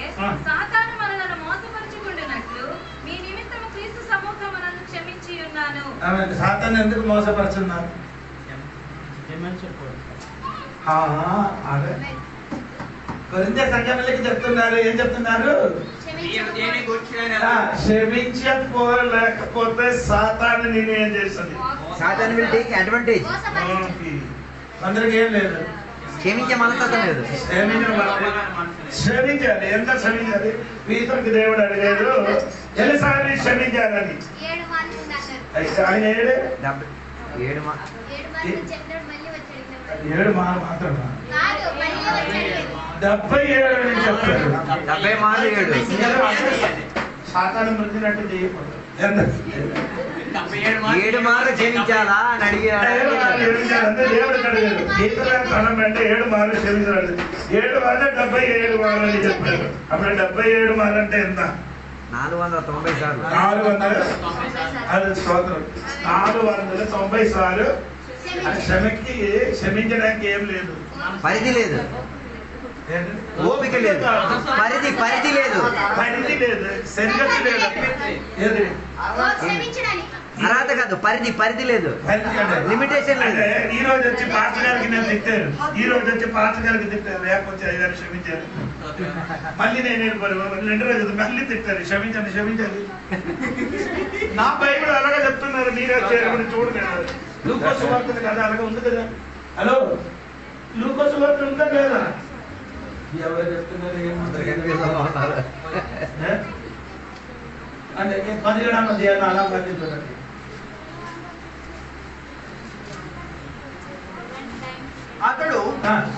సాతాను మనలను మోసపరచుకుంటున్నట్లు మీ నిమిత్తము క్రీస్తు సముఖమునందు క్షమించి ఉన్నాను. సాతాను ఎందుకు మోసపరుచున్నారు? కొరింథీ సంఘములకి చెప్తున్నారు ఏం చెప్తున్నారు? క్షమించలేకపోతే సాతాను నేను ఏం చేస్తుంది? సాతాను విల్ టేక్ అడ్వాంటేజ్. అందరికి ఏం లేదు క్షమించే మనస్తత్వం లేదు. క్షమించాలి. ఎంత క్షమించాలి? పీతరుకి దేవుడు అడిగాడు ఎన్నిసార్లు క్షమించాలని. ఆయన 7 మాత్రమా 77 అని చెప్తాడు. 70 మార్లు 7 సాతాను మృతినట్టు చేయకూడదు. 7 మార్లు క్షమించాలా అని అడిగాడు. దేవుడు అడిగాడు తనం అంటే 7 మార్లు క్షమించాలి. 7 మార్లు 77 మార్లు అని చెప్పాడు. అప్పుడు 77 మార్లు అంటే ఎంత? 490 సార్లు. 400 అది స్తోత్రం. 490 సార్లు క్షమించడానికి ఏం లేదు, పరిధి లేదు, ఓపిక లేదు, పరిధి లేదు, పరిధి లేదు, సంగతి లేదు. ఏది అర్హత కాదు, పరిధి లేదు, లిమిటేషన్ లేదు. ఈ రోజు వచ్చి పాస్టర్ గారికి నేను తిట్టారు, ఈ రోజు వచ్చి పాస్టర్ గారికి తిట్టారు, లేకపోతే 5 గారు క్షమించారు. మళ్ళీ నేను వెళ్ళిపోయాను, 2 రోజులు మళ్ళీ తిట్టారు, క్షమించాలి. నా బైబిల్ అలాగే చెప్తున్నారు, మీరు వచ్చారు చూడలేదు. లూకోసు వార్తలు కదా అలాగే ఉంది కదా. హలో, లూకోసు వార్త ఉందా లేదా? ఎవరు చెప్తున్నారు? అంటే 17వ అధ్యాయం అలా చూడండి. అతడు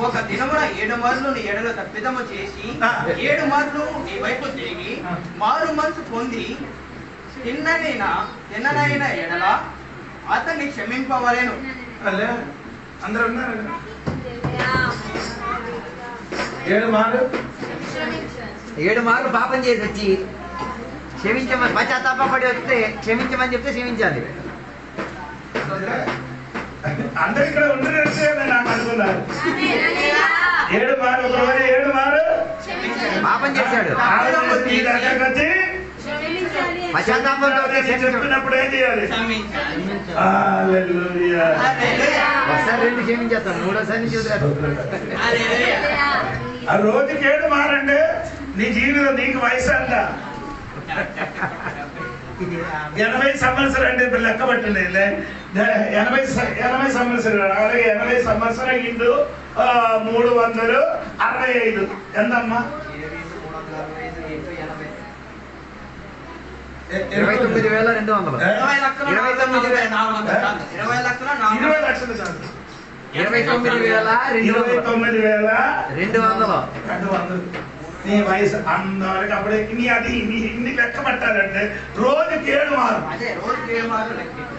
ఒక దినమున 7 మార్లు నీ ఎడల తప్పిదము చేసి 7 మార్లు నీ వైపు తిరిగి మారు మనసు పొంది తిన్ననైన ఎడల అతన్ని క్షమింపవలెను. అందరూ ఉన్నారు. 7 మార్లు పాపం చేసి వచ్చి క్షమించమని పశ్చాత్తాపడి వస్తే క్షమించమని చెప్తే క్షమించాలి. అందరు ఇక్కడ ఉండేస్తే నాకు అనుకున్నారు. 7 మార్లు ఒకరోజు 7 మార్లు పాపం చేశాడు. పశ్చాత్తాపంతో చెప్పినప్పుడు ఏం చేయాలి? ఒకసారి 2 క్షమించేస్తాను, 3వసారి చూద్దాం. ఆ రోజుకి 7 మారండి. నీ జీవితం నీకు వయసు అంట 80 సంవత్సరాలు అంటే ఇప్పుడు లెక్క పట్టింది. 80 సంవత్సరాలు, అలాగే 80 సంవత్సరాలు ఇంటూ 365 ఎంతమ్మా? 29,200. 20 లక్షలు 29,200. నీ వయసు అందరికి అప్పుడే ఇన్ని లెక్క పట్టాలంటే రోజుకి 7 మార్లు. రోజుకి 7 మార్లు పెట్టండి.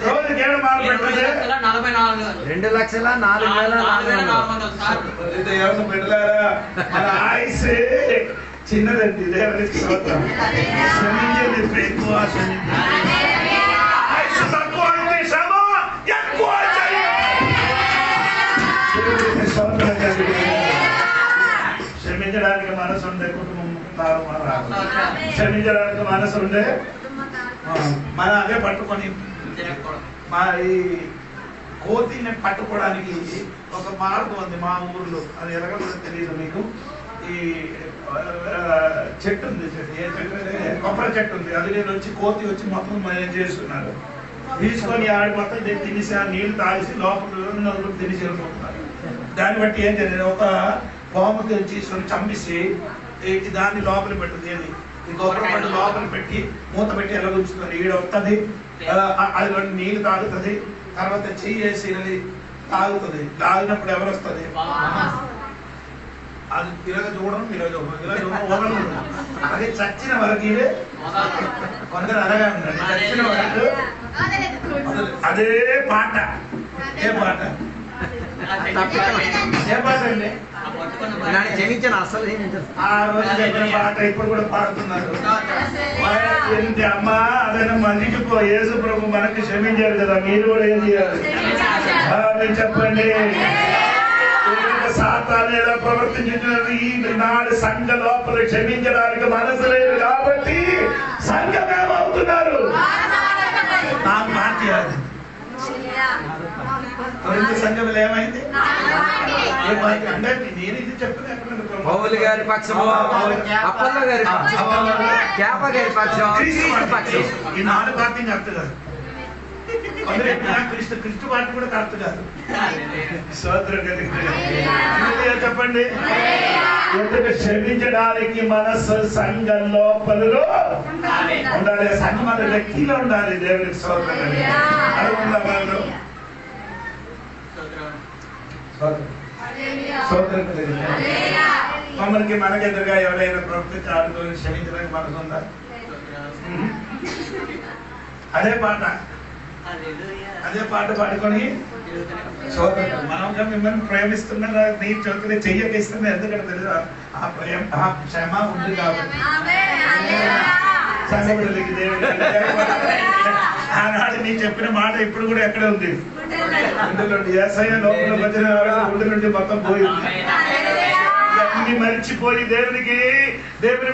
2,04,400. బిడ్డలారా, మన ఆయుసు చిన్నదండి. దేవునికి స్తోత్రం. క్షమించండి, ఎక్కువ ఆయుసు తక్కువ అంటే శ్రమ ఎక్కువ. క్షమించడానికి మనసు ఉండే కుటుంబం క్షమించడానికి మనసు ఉండే మన అదే పట్టుకొని మా ఈ కోతిని పట్టుకోవడానికి ఒక మార్గం ఉంది మా ఊర్లో. అది ఎలాగో తెలియదు మీకు. ఈ చెట్టు ఉంది, ఏ చెట్టు? కొబ్బరి చెట్టు ఉంది. అది నేను వచ్చి కోతి వచ్చి మొత్తం ఏం చేస్తున్నారు, తీసుకొని ఆడి మొత్తం తినేసి ఆ నీళ్లు తాగేసి లోపల తినేసి వెళ్ళిపోతున్నారు. దాన్ని బట్టి ఏం జరిగింది, ఒక పాము తీసుకొని చంపేసి దాన్ని లోపల పెట్టుది ఏది ఈ కొబ్బరి పండు లోపల పెట్టి మూత పెట్టి ఎలా ఉంచుతుంది ఈడ వస్తుంది అది నీళ్ళు తాగుతుంది తర్వాత చెయ్యి వేసి తాగుతుంది తాగినప్పుడు ఎవరు వస్తుంది అది ఇలాగ చూడడం ఇలా చూడడం అదే చచ్చిన వరకు ఇదే కొందరు అలాగే ఉంటారు చచ్చిన వరకు అదే పాట ఏ పాట ఏ పాట అండి క్షమించాను అసలు ఆ రోజు చెప్పిన పాట ఇప్పుడు కూడా పాడుతున్నారు ఏంటి అమ్మా అదైనా మనిషిపో యేసు ప్రభు మనకి క్షమించారు కదా మీరు కూడా ఏం చేయాలి చెప్పండి సాతాను ఎలా ప్రవర్తించినది ఈనాడు సంఘ లోపల క్షమించడానికి మనసు లేదు కాబట్టి సంఘం ఏమవుతున్నారు నాకు మార్చేయాలి సంఘంలో ఏమైంది అంటే నేను ఇది చెప్తున్నాను పౌలు గారి పక్షము అప్పల్లో గారి పక్షం కేప గారి పక్షం క్రీస్తు పక్షం ఈ 4 పార్టీ కరెక్ట్ కాదు క్రిస్టు పార్టీ కూడా కరెక్ట్ కాదు చెప్పండి ఎందుకు క్షమించడానికి మనస్సు సంఘం లోపలలో ఉండాలి సంఘం అనే వ్యక్తిలో ఉండాలి దేవునికి సోదరు అది ఉందా వాళ్ళు మమ్మల్ని మనకెదురుగా ఎవరైనా ప్రవర్తించి ఆడుకొని క్షమించడానికి మనసు ఉందా అదే పాట పాడుకొని సోదరు మనం మిమ్మల్ని ప్రేమిస్తున్నా నీ చోటుని చెయ్యకిస్తున్నా ఎందుకంటే తెలుసు ఆ ప్రేమ ఆ క్షమ ఉంది కాబట్టి ఆనాడు నీ చెప్పిన మాట ఇప్పుడు కూడా ఎక్కడ ఉంది ఏసయ్య లోపల వచ్చిన గుండె నుండి మొత్తం పోయింది అన్ని మర్చిపోయి దేవుని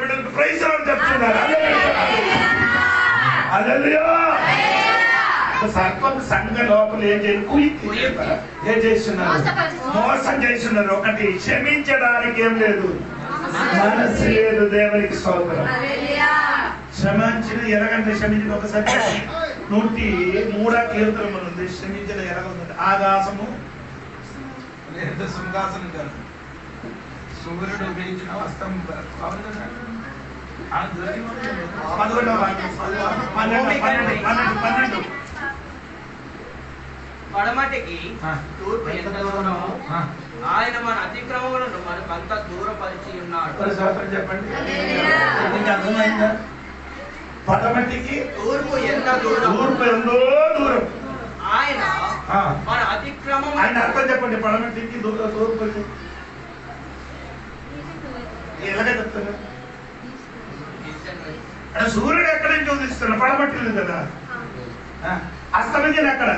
బిడ్డలకు ప్రైజ్ అని చెప్తున్నారు సర్పం సంఘ లోపల ఏం చేస్తున్నారు మోసం చేస్తున్నారు ఒకటి క్షమించడానికి ఏం లేదు మనసు లేదు దేవునికి స్తోత్రం క్షమించిన ఎలాగంటే క్షమించిన ఒకసారి 103వ కీర్తన ఉంది క్షమించిన ఎలాగుందంటే ఆకాశము లేదు సింహాసనం కాదు సూర్యుడు ఉదయించిన అస్తం 12 పడమటికి తూర్పు ఎంత దూరమో ఆయన మన అతిక్రమములను మనకు అంత దూరపరిచి ఉన్నాడు. చెప్పండి అర్థమైందా? పడమటికి తూర్పు ఎంత దూరం, తూర్పు ఎంతో దూరం ఆయన మన అతిక్రమం. ఆయన అర్థం చెప్పండి. పడమటికి తూర్పు ఎలాగే చెప్తారు? సూర్యుడు ఎక్కడి నుంచి ఉదిస్తున్నాడు? పడమటి కదా. అస్తమించిన ఎక్కడ?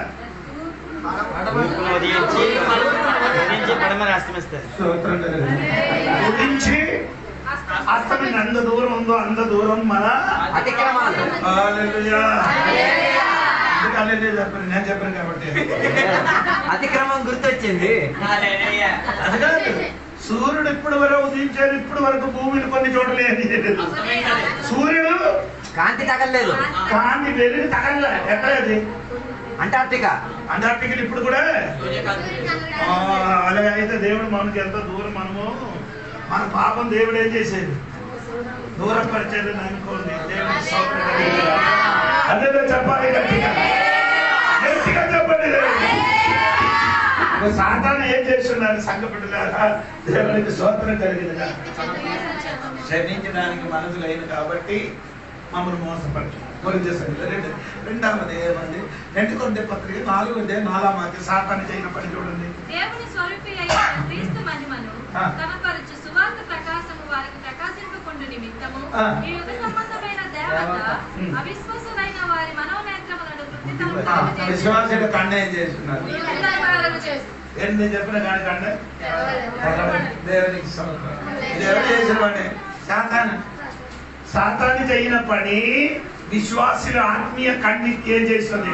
ఉదించి అస్తమించి అంత దూరం ఉందో అంత దూరం మన అతిక్రమాలు. చెప్పండి, నేను చెప్పాను కాబట్టి అతిక్రమం గుర్తొచ్చింది. అది కాదు, సూర్యుడు ఇప్పుడు వరకు ఉదయించాడు. ఇప్పుడు వరకు భూమిని కొన్ని చోట్ల ఏం చేయలేదు. సూర్యుడు కాంతి తగలలేదు, కాంతి వెలుగు తగలలే. ఎక్కడది? అంటార్టికా. అంటార్టికల్ ఇప్పుడు కూడా అలాగే. అయితే దేవుడు మనకి ఎంత దూరం, మనము మన పాపం దేవుడు ఏం చేసేది? దూరపరిచేది అనుకోండి. అదే చెప్పాలి, గట్టిగా గట్టిగా చెప్పండి. సాతాను ఏం చేస్తున్నాడు? సంఘ బిడ్డలారా, దేవునికి స్తోత్రం కలిగినగా క్షమించడానికి మనసు లేదు కాబట్టి మమ్మల్ని మోసపరచు. రెండవది ఏమంది? 2 కొరింథీ పత్రిక 4:4 సాతాను చేయని పని చూడండి. దేవుని స్వరూపి అయిన క్రీస్తు మహిమను కనపరచు సువార్త ప్రకాశము వారికి ప్రకాశింపకుండు నిమిత్తము ఈ యుగ సంబంధమైన దేవత అవిశ్వాసులైన వారి మనోనేత్రములను విశ్వాసులు కన్నేం చేస్తున్నారు? ఏంటి చెప్పిన కానీ కండే దేవునికి ఇది ఎవరు చేసిన పని? సాతాను. సాతాను చేయన పని విశ్వాసుల ఆత్మీయ కన్నికి ఏం చేస్తుంది?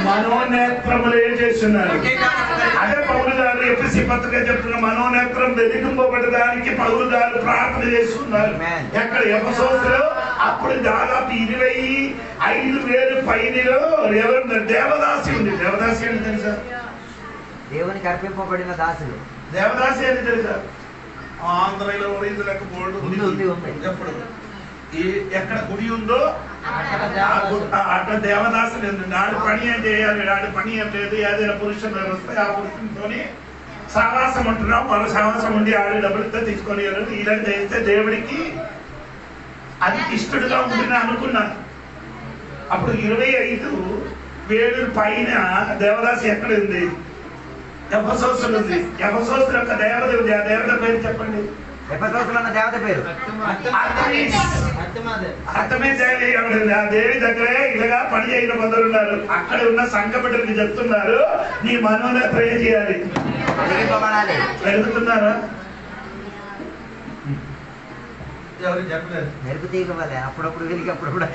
మనోనేత్రములు ఏం చేస్తున్నారు? అదే పౌలు గారు ఎఫెసీ పత్రిక చెప్తున్న మనోనేత్రం వెలిగింపబడడానికి పౌలు గారు ప్రార్థన చేస్తున్నారు. ఎక్కడ? ఎఫెసోసులో. అప్పుడు దాదాపు 25,000 పైనలో ఎవరు? దేవదాసి ఉంది. దేవదాసి అని తెలుసా? దేవునికి అర్పింపబడిన దాసులు. దేవదాసి అని తెలుసా? ఆంధ్రలో ఇది లెక్క బోర్డు ఉంది. ఎప్పుడు ఈ ఎక్కడ గుడి ఉందో అక్కడ దేవదాసులు ఆడి పని ఏం చేయాలి, ఆడి పని ఏం లేదు. ఏదైనా పురుషులు వస్తే ఆ పురుషులతో సహవాసం ఉంటున్నాం, వాళ్ళ సహవాసం ఉండి ఆడి డబ్బులతో తీసుకొని ఇలా చేస్తే దేవుడికి అది ఇష్టడుగా ఉంటుందని అనుకున్నాను. అప్పుడు 25,000 పైన దేవదాసి ఎక్కడ ఉంది? ఎఫెసోసులు ఉంది. ఎఫెసోసుల యొక్క దేవత ఉంది. ఆ దేవత పేరు చెప్పండి. ఎఫెసోసులో ఉన్న దేవత పేరు అర్థమే దేవి. ఆ దేవి దగ్గరే ఇలాగా పని చేయడం కొందరు ఉన్నారు. అక్కడ ఉన్న సంఘ బిడ్డలకి చెప్తున్నారు, నీ మనోనే ప్రే చేయాలి. వెలుగుతున్నారా? ఎవరు చెప్పలేదు. మెరుపు తీయవాలి అప్పుడప్పుడు వెలిగి అప్పుడప్పుడు.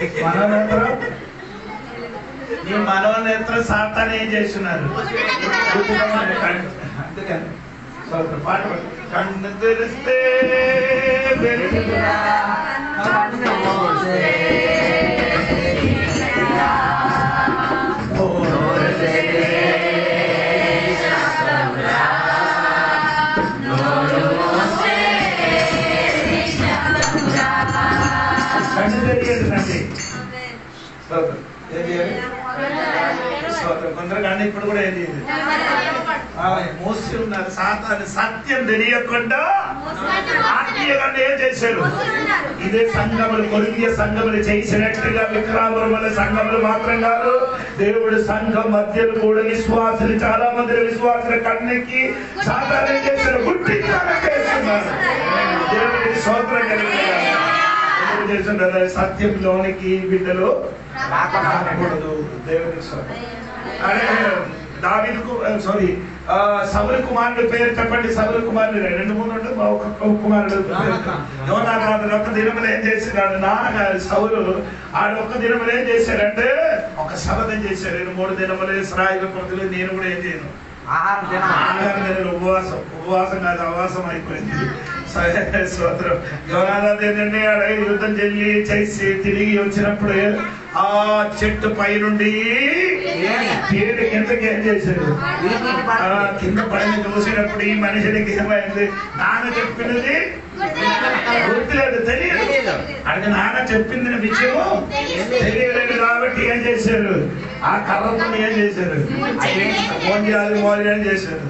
నీ మనోనేత్రం సాతాను ఏం చేస్తున్నారు? అందుకని పాట కన్ను తెరిస్తే కన్ను తెలియదండి. కొందరు కానీ ఇప్పుడు కూడా ఏం లేదు, మోసి ఉన్నారు. సాతాను సత్యం తెలియకుండా ఆత్మీయంగా ఏం చేశారు? ఇదే సంఘములు, కొరింథీ సంఘములు చేసినట్టుగా విక్రమల సంఘములు మాత్రం కాదు, దేవుడు సంఘం మధ్యలో కూడా విశ్వాసులు, చాలా మంది విశ్వాసుల కన్నుకి సాతాను ఏం చేశారు? గుర్తించారు. దేవుడికి స్తోత్రం కలిగిన సత్యంలోనికి బిడ్డలు రాకూడదు. దేవుడికి దావీదుకు సౌలు కుమారుడు పేరు చెప్పండి. సౌలు కుమారుడు 2-3 ఒక్కొక్క కుమారుడు. యోనాతాను ఒక్క దినములు ఏం చేసినాడు? నాన్నగారు సౌలు ఆడు ఒక్క దినములు ఏం చేశారంటే ఒక శపథం చేశారు. 3 దినములు ఇశ్రాయేలు ప్రజలు నేను కూడా ఏం చేయను, ఆహారం తినను. ఉపవాసం కాదు, అవాసం అయిపోయింది. స్తోత్రం. యోనాతాను ఏంటంటే ఆడ యుద్ధం చేసి తిరిగి వచ్చినప్పుడు ఆ చెట్టు పై నుండి తేనె కిందకి ఏం చేశాడు? కింద పైన చూసినప్పుడు ఈ మనిషికి ఏమైంది? నాన్న చెప్పినది గుర్తులేదు, తెలియదు. అంటే నాన్న చెప్పిన విషయము తెలియలేదు కాబట్టి ఏం చేశారు? ఆ కర్రతో ఏం చేశారు? మోజాలు చేశారు.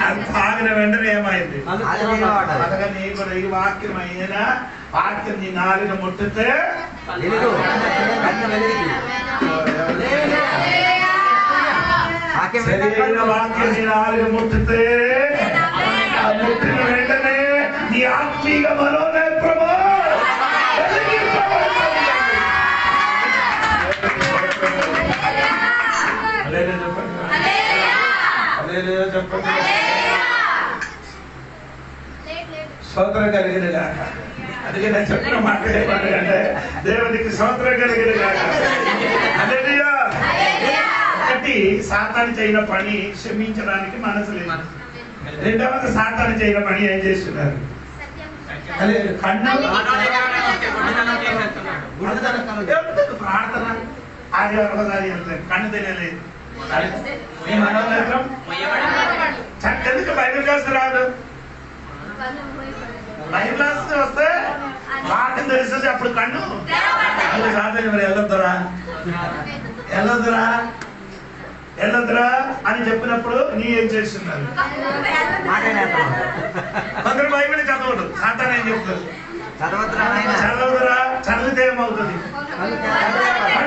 అది తాగిన వెంటనే ఏమైంది? అలాగే నీ కూడా ఈ వాక్యం అయినా వాక్యం నీ నాలుక ముట్టితే వాక్యం నీ నాలుక ముట్టితే ముట్టిన వెంటనే నీ ఆత్మీయ మనోనేత్రము చెప్పండి. స్తోత్రం కలిగిన గాక. అందుకే నేను చెప్పిన మాట ఏమంటే దేవునికి స్తోత్రం కలిగిన గాక. హల్లెలూయా. ఒకటి, సాతాను చేయన పని క్షమించడానికి మనసు లేదు. రెండవది, సాతాను చేయన పని ఏం చేస్తున్నారు? కన్ను ప్రార్థన అది ఒకసారి కన్ను తెలియలేదు. ఎందుకు బైబిల్ క్లాస్ రాదు? బైబిల్ క్లాస్ వస్తే వాక్యం తెలిసేది అప్పుడు కన్ను సాధారణ మరి వెళ్ళొద్దురా వెళ్ళొద్దురా అని చెప్పినప్పుడు నీ ఏం చేస్తున్నారు? కొందరు బైబిల్ చదవడు, సాధారణ ఏం చెప్తారు? చదవదురా, చదివితే ఏమవుతుంది?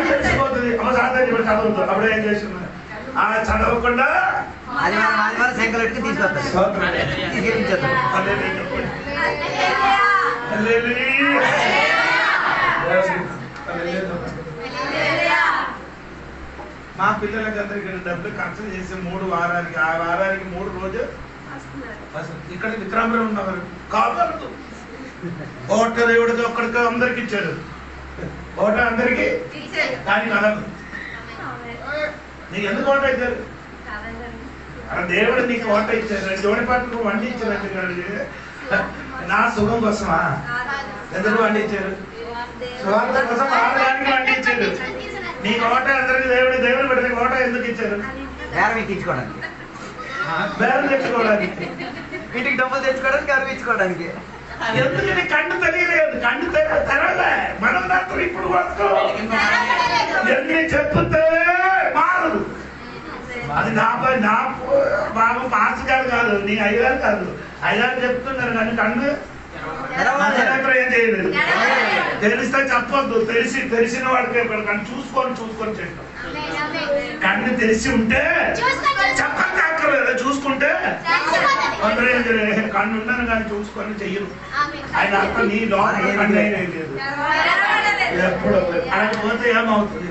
తెలిసిపోతుంది. అమ్మ సాధారణ ఇప్పుడు చదవద్దు. అప్పుడు ఏం చేస్తున్నారు? ఆ చదవకుండా సంఖ్యలకి తీసుకొస్తారు. మా పిల్లలకి అందరికి డబ్బులు ఖర్చు చేసి 3 వారానికి, ఆ వారానికి 3 రోజు ఇక్కడ విక్రమలో ఉన్నవారు కాదు. ఓట దేవుడికి ఒక్కడికి అందరికి ఇచ్చాడు. ఓట అందరికి కానీ కలదు. నీకు ఎందుకు ఓట ఇచ్చారు? దేవుడు నీకు ఓట ఇచ్చారు. జోడి పాటకు వండి ఇచ్చారు. నా సుఖం కోసమా? ఎందుకు వండి ఇచ్చారు? స్వార్థ కోసం ఆడడానికి వండి ఇచ్చారు. నీకు ఓట అందరికి దేవుడు పెడితే ఓట ఎందుకు ఇచ్చారు? బేరం తెచ్చుకోవడానికి, బేరం తెచ్చుకోవడానికి, ఇంటికి డబ్బులు తెచ్చుకోవడానికి, అవి ఇచ్చుకోవడానికి. ఎందుకు నీ కన్ను తెలియలేదు? కన్ను తెరవలే. మనం మాత్రం ఇప్పుడు వస్తూ ఎన్ని చెప్తే మారదు. అది నా బాబు పాస్ గారు కాదు, నీ అయ్యగారు కాదు. అయ్యగారు చెప్తున్నారు కానీ కన్ను ఏం చేయలేదు. తెలిస్తే చెప్పొద్దు. తెలిసిన వాడికి కన్ను చూసుకొని చేస్తాం. కన్ను తెలిసి ఉంటే చెప్పక్కర్లేదు, చూసుకుంటే కన్ను ఉన్నాను కానీ చూసుకొని చెయ్యను. ఆయన అర్థం నీ లోపల కన్ను అయినా లేదు. ఎప్పుడు ఆయన పోతే ఏమవుతుంది?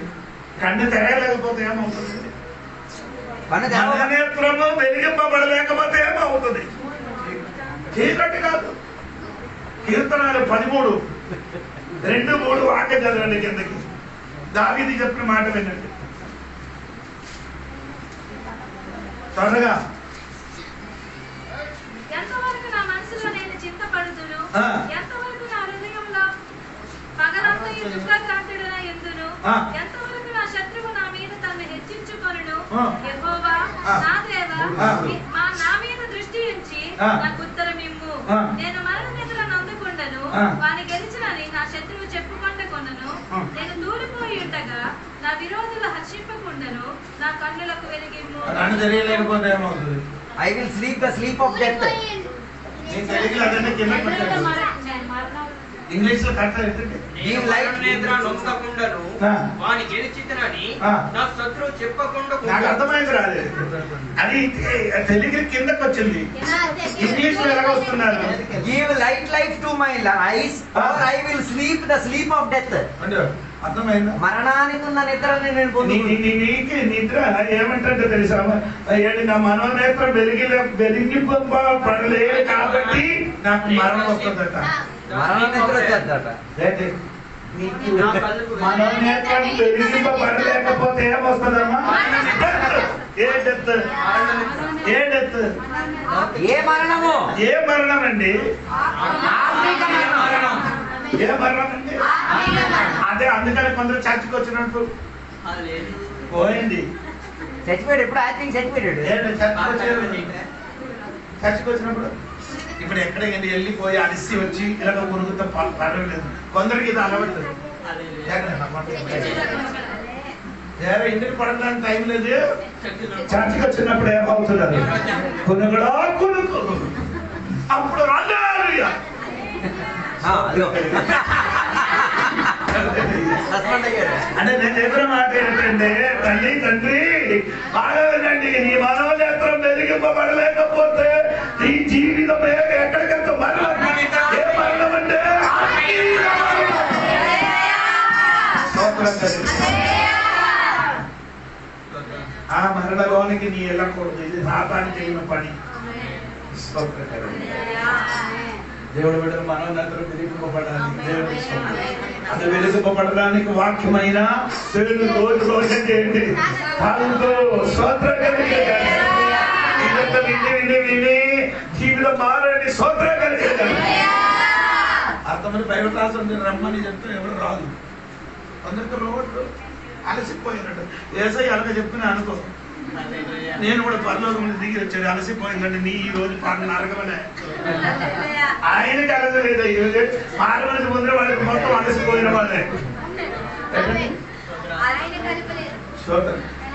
కన్ను తెరయలేకపోతే ఏమవుతుంది? నేత్రము వెలిగింపబడలేకపోతే ఏమవుతుంది? చీకటి కాదు. కీర్తనాలు 13:2-3 వాక్యం చదవండి కిందకి. దావీదు చెప్పిన మాట వినండి త్వరగా. ఎంతవరకు నా మనసులో నేను చింతపడుతును, ఎంతవరకు నా హృదయంలో పగలంతా ఈ దుఃఖాక్రాంతుడనై యుందును, ఎంతవరకు నా శత్రువు నా మీద తన్ను హెచ్చించుకొనును. యెహోవా నా దేవా, నా మీద దృష్టి ఉంచి నాకు ఉత్తరమిమ్ము. నేను మరణ నిద్రను అందుకుండను, వాని గెలిచినని నా శత్రువు చెప్పుకొండకొనను. నేను దూరిపోయి ఉండగా నా విరోధులు హర్షింపకుండను. నా కన్నులకు వెలిగిమ్ము. I will sleep the sleep of death. English లో వాని గెలిచితనని నా శత్రువు చెప్పకుండా. నాకు అర్థమైంది రాదు. అది తెలుగు కిందకి వచ్చింది. ఇంగ్లీష్ లో ఎలా వస్తున్నారు? Give light to my eyes, or I will sleep the sleep of death. అర్థమైందా? మరణానికి ఉన్న నిద్రని నేను నీకు నిద్ర ఏమంటే తెలుసా? నా మనోనేత్రం పడలేదు కాబట్టి నాకు మరణం వస్తుందట. మరణ నిద్ర వచ్చేద్దట. మనోనేత్రం వెలిగింపబడలేకపోతే ఏమొస్తుందమ్మా? ఏ మరణము? ఏ మరణం అండి? ఏ మరణం అండి? అదే అందుకని కొందరు చర్చకి వచ్చినప్పుడు పోయింది. చచ్చిపోయాడు. ఎప్పుడు యాక్టింగ్ చచ్చిపోయాడు. చర్చకి వచ్చినప్పుడు ఇప్పుడు ఎక్కడికండి వెళ్ళిపోయి అలిసి వచ్చి ఇలా మురుగుతో పడలేదు. కొందరికి ఇది అలవాటు. ఇంటికి పడడానికి టైం లేదు. చర్చకి వచ్చినప్పుడు ఏమవుతుంది? కొనుగడా కొనుక్కు అప్పుడు అంటే నేను చెప్పిన మాట ఏంటంటే, తల్లి తండ్రి బాగా వినండి. నీ మనోనేత్రం వెలిగింపబడలేకపోతే నీ జీవితం ఎక్కడికెళ్తా మరణం. ఏ మరణం అంటే ఆ మరణలోనికి నీ వెళ్ళకూడదు. ఇది సాతానికి అయిన పని. దేవుడు బిడ్డలు మనోనేత్రం వెలిగింపబడాలి. దేవుడు అది వెలిగింపబడడానికి వాక్యమైన దేవుడు రోజు చేయండి. విని జీవితం మారండి. స్తోత్రం కలిగేది. అంతమంది బైబిల్ క్లాస్ రమ్మని చెప్తే ఎవరు రాదు. అందరికీ రోడ్లు అలసిపోయినట్టు ఏసై అలాగే చెప్తున్నా అనుకో. నేను కూడా పరలోకం దిగి వచ్చాడు. అలసిపోయిందండి నీ ఈ రోజు నరకమనే. ఆయనకి అలసలేదు. మారవలసి ముందర వాళ్ళకి మొత్తం అలసిపోయిన వాళ్ళే.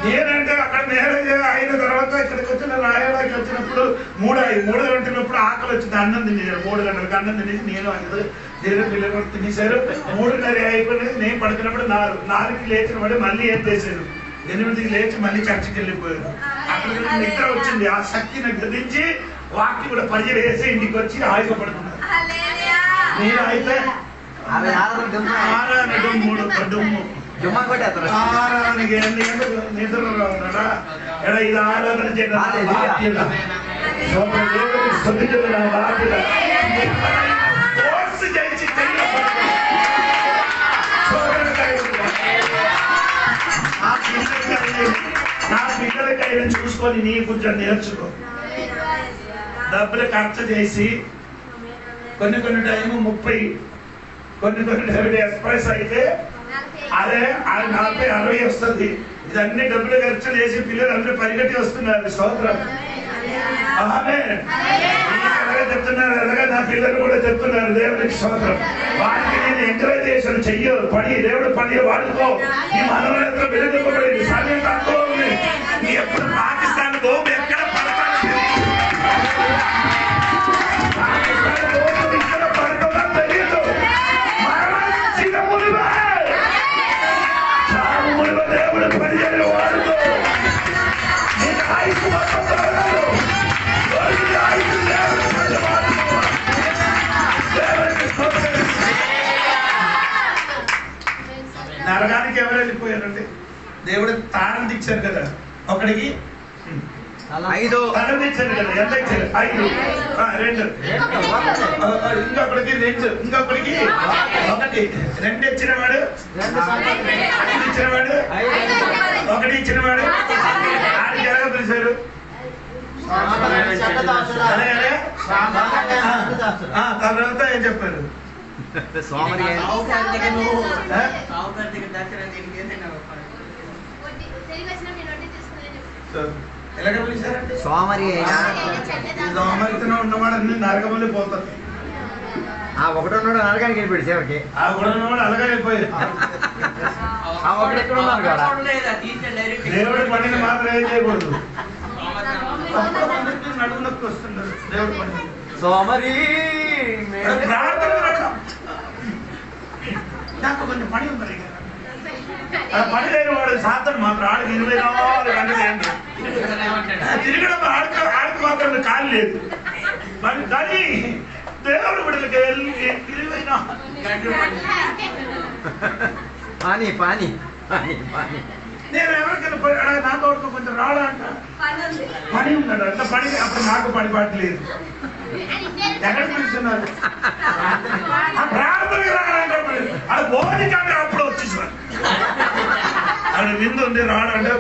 నేనంటే అక్కడ మ్యారేజ్ అయిన తర్వాత ఇక్కడికి వచ్చిన రాయడానికి వచ్చినప్పుడు 3 గంటలప్పుడు ఆకలి వచ్చింది. అన్నం తినేసారు. 3 గంటలకు అన్నం తినేసి నేను అందరూ దేవుడు పిల్లలు తినేశారు. 3:30 అయిపోయినది. నేను పడుకున్నప్పుడు 4కి లేచిన వాడు మళ్ళీ ఏం చేశారు? 8కి లేచి మళ్ళీ చర్చికి వెళ్ళిపోయారు. అక్కడ నిద్ర వచ్చింది. ఆ శక్తిని గదించి వాక్యం కూడా పరిచయం వేసి ఇంటికి వచ్చి హాయిగా పడుతున్నారు. నేను అయితే ఆరాధనకి నిద్ర రావుతాడా? ఎడ ఇది ఆరాధన చేయడం బాధ్యత. నా పిల్లలకైనా చూసుకొని నీ కొంచెం నేర్చుకో. డబ్బులు ఖర్చు చేసి కొన్ని టైము 30, కొన్ని డబ్బులు ఎక్స్ప్రెస్ అయితే అదే 40, 60 వస్తుంది. ఇదన్నీ డబ్బులు ఖర్చు చేసి పిల్లలు అందరూ పరిగెట్టి వస్తున్నారు. స్తోత్రం. చెప్తున్నారు అలాగే నా పిల్లలు కూడా చెప్తున్నారు దేవునికి స్తోత్రం. వారికి నేను ఎంకరేజ్ చేశాను, చెయ్యు పని, దేవుడు పని వాడుకో. నీ మనవరంతా వెలుగుపడింది, సమయం తక్కువ ఉంది. నీ ఎప్పుడు పాకిస్తాన్ గోపు ఎక్కడ పడతాను ఇక్కడ పడుతుందో తెలియదు. మరణించిన మునివే చావు మునివ దేవుడు పనిచేయని వాడుకో. నీకు ఆయుష్ మొత్తం తరగదు. నరకానికి ఎవరు వెళ్ళిపోయారండి? దేవుడు తాళం తెచ్చారు కదా, ఒకడికి 5 తాళం తెచ్చారు కదా, ఎంత ఇచ్చారు? 5, 2, ఇంకొకడికి 2, ఇంకొకడికి 1, 2 ఇచ్చినవాడు, 5 ఇచ్చినవాడు, 1 ఇచ్చినవాడు. ఆడికి ఎలాగ పిలిచారు? తర్వాత ఏం చెప్పారు? సోమరి ఎలాగ పిలిచారంటే సోమరి సోమరితనం ఉన్నవాడు అన్ని నరకమల్లి పోతారు. ఆ ఒకటి ఉన్నాడు నరకానికి వెళ్ళిపోయాడు చివరికి. ఆ కూడా ఉన్నవాడు అలాగే వెళ్ళిపోయారు. ఆ ఒకటి ఎక్కడ ఉన్నారు కదా, దేవుడి పనిని మాత్రం ఏం చేయకూడదు. నడుమునొక్కి వస్తున్నారు దేవుడి పని. సోమరి నాకు కొంచెం పని ఉంది. పని లేని వాడు సాధన మాత్రం ఆడికి 24 గంటలు ఏంటి తిరగడం, ఆడికి మాత్రం ఖాళీ లేదు. మరి కానీ దేవుడు బిడ్డలకి 24 గంటలు పానీ పానీ పానీ పానీ. నేను ఎవరికైనా నాతో కొంచెం రాడా అంట, పని ఉందంట. అంత పని అప్పుడు నాకు పని పాటలేదు. ఎక్కడ పిలుస్తున్నారు? ప్రార్థనకి రాడంటే అది భోజనం కంటే అప్పుడు వచ్చేసారు. అది విందు ఉంది రాడంటే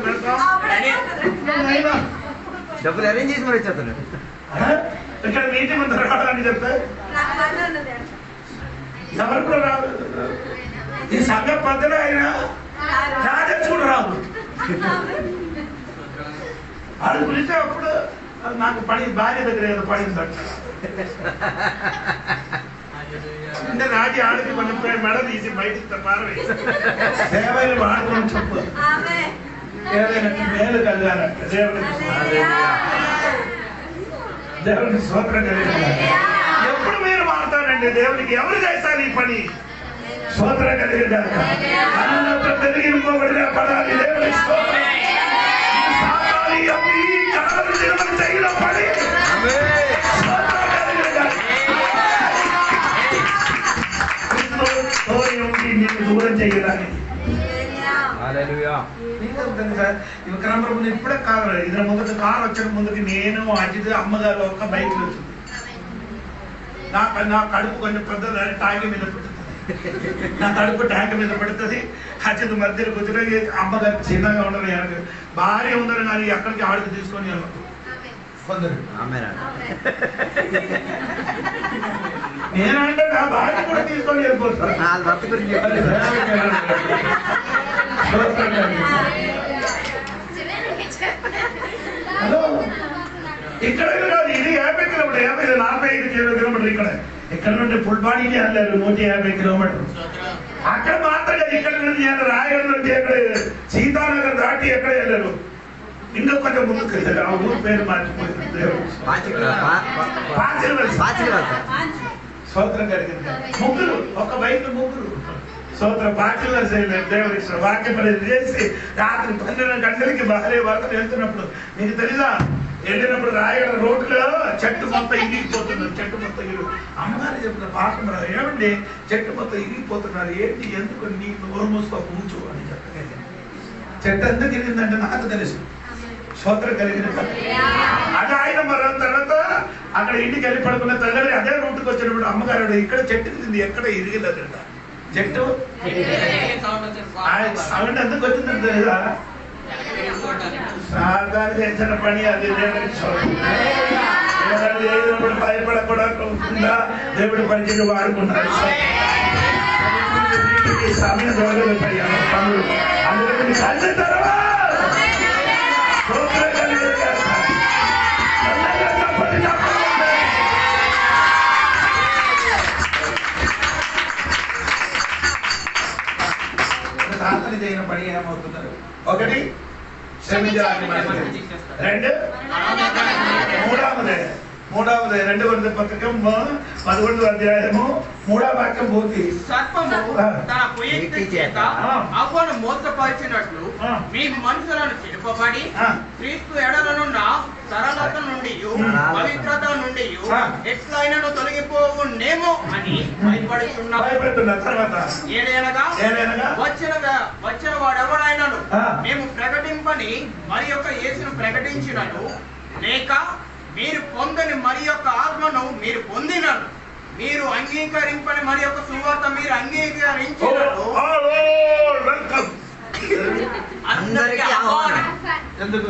డబ్బులు అరేంజ్ చేసి మరి వచ్చేస్తాను. ఇక్కడ నీటి ముందు రావడానికి చెప్తే ఎవరు కూడా రాదు. ఈ సంఘ పద్ధతి అయినా రాజేష్ కూడా రాదు. అది పిలిస్తే అప్పుడు నాకు పని భార్య దగ్గర ఏదో పడిందంట. అంటే రాజీ ఆడికి కొంచెం మెడ తీసి బయటికి పారవేసి సేవలు వాడుకోని చెప్పు. ఏదైనా మేలు కలగాలంట దేవుడికి స్తోత్రం కలిగాలి. ఎప్పుడు మీరు మారుతారండి? దేవుడికి ఎవరు చేస్తారు ఈ పని? స్తోత్రం కలిగాలి. అన్నంత పెరిగిపోబడిన పడాలి. దేవుడికి స్తోత్రం. దూరం చేయడానికి విక్రమప్రభుని ఇప్పుడే కారు ఇద్దరు ముందుకు కారు వచ్చిన ముందుకు నేను అజిత్ అమ్మగారు ఒక్క బైక్ వచ్చింది. నా కడుపు కొంచెం పెద్దది, ట్యాంక్ మీద పడుతుంది. నా కడుపు ట్యాంక్ మీద పడుతుంది. అజిత్ మధ్యలో కూర్చొని అమ్మగారు చిన్నగా ఉండరు, భార్య ఉండరు కానీ ఎక్కడికి ఆడికి తీసుకొని కొందరు. నేనంటే నా భార్య కూడా తీసుకొని వెళ్ళిపోతాను. హలో, ఇక్కడ కాదు, ఇది 50 కిలోమీటర్, 45 కిలోమీటర్. ఇక్కడ నుండి ఫుల్ బాడీని వెళ్ళారు 150 కిలోమీటర్లు. అక్కడ మాత్రమే ఇక్కడ నుండి రాయగడ నుండి అక్కడ సీతానగర్ దాటి ఎక్కడ వెళ్ళారు. ఇంకా కొంచెం ముందుకు వెళ్ళారు. ఆ ఊరు పేరు మార్చిపోయింది. స్తోత్రం కలిగింది. ముగ్గురు, ఒక బైక్ ముగ్గురు. స్తోత్రం. పాచిలర్స్ దేవుడి వాక్య పరిచయం చేసి రాత్రి 12 గంటలకి భార్య భర్తలు వెళ్తున్నప్పుడు మీకు తెలుసా, వెళ్ళినప్పుడు రాయగడ రోడ్లో చెట్టు మొత్తం ఇరిగిపోతున్నారు. చెట్టు మొత్తం అమ్మగారు చెప్పిన పాఠం ఏమండి చెట్టు మొత్తం ఇరిగిపోతున్నారు ఏంటి, ఎందుకు నీ నోరు మూసుకో కూర్చో అని చెప్పలేదు. చెట్టు ఎందుకు ఇరిగిందంటే నాకు తెలుసు. స్తోత్రం కలిగిన అది ఆయన మరో తర్వాత అక్కడ ఇంటికి వెళ్ళి పడుకున్న తల్లి అదే రూట్కి వచ్చినప్పుడు అమ్మగారు ఇక్కడ చెట్టు ఇరిగింది, ఎక్కడ ఇరిగలేదంట. చెట్టు సౌండ్ ఎందుకు వచ్చిందంటే తెలుసా, సాధారణ చేసిన పని అది. దేవుడు భయపడకుండా దేవుడి పరిచయం వాడుకున్నారు. సమయం దొరకలేదు పనులు. అందుకని కలిసిన తర్వాత పని ఏమవుతున్నారు? ఒకటి క్షమించాలని మనసు, రెండు మూడవది 2 కొరింథీ పత్రిక 11వ అధ్యాయము 3వ వాక్యం పూర్తి. సర్పము తన కుయుక్తి చేత అవ్వను మోసపరిచినట్లు మీ మనసులను చెడుపబడి క్రీస్తు ఎడలనున్న సరళత నుండి పవిత్రత నుండి ఎట్లయినను తొలగిపోవునేమో అని భయపడుతున్నా. తర్వాత ఏలైనగా వచ్చిన వాడెవడైనను మేము ప్రకటింపని మరి యొక్క యేసును ప్రకటించినను, లేక మీరు పొందని మరి యొక్క ఆత్మను మీరు పొందినను, మీరు అంగీకరింపని మరి యొక్క సువార్త మీరు అంగీకరించినను అందరికీ ఆహ్వానం. ఎందుకు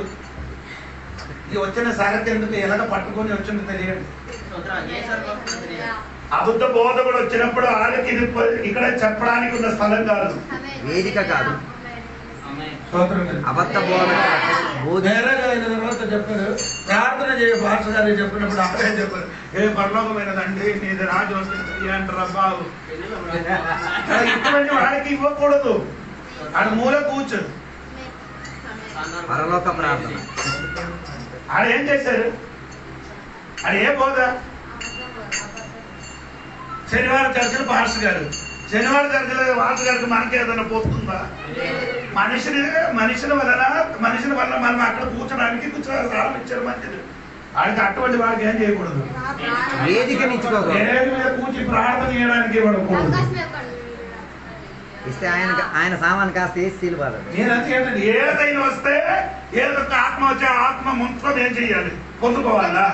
ఈ వచ్చిన సారథి ఎందుకు ఎలాగ పట్టుకొని వచ్చిందో తెలియదు. అబద్ధ బోధకుడు వచ్చినప్పుడు వాళ్ళకి ఇది ఇక్కడ చెప్పడానికి ఉన్న స్థలం కాదు, వేదిక కాదు. అబద్ధ తర్వాత చెప్పారు, ప్రార్థన చేయ భాష గారు చెప్పినప్పుడు అక్కడే చెప్పారు, ఏ పరలోకమైనదండి నీది రాజు వస్తుంది అంటారా బాబు. ఇటువంటి వాడికి ఇవ్వకూడదు, ఆడ మూల కూర్చోదు. పరలోక ప్రార్థన ఆడ ఏం చేశారు? ఆడ ఏ బోధ? శనివారం చర్చలు పాస్టర్ గారు, శనివారం చర్చలు పాస్టర్ గారికి మనకి ఏదైనా పోతుందా? మనిషిని వల్ల మనం అక్కడ కూర్చోడానికి స్థలం ఇచ్చారు మంచిది. వాడికి అటువంటి వాడికి ఏం చేయకూడదు, మీద కూర్చి ప్రార్థన చేయడానికి ఇవ్వకూడదు. ఇస్తే ఆయన సామాన్ కాస్త వేసి ఏదైనా వస్తే ఏదొక ఆత్మ వచ్చే ఆత్మ ముందు ఏం చెయ్యాలి? పొందుకోవాలా?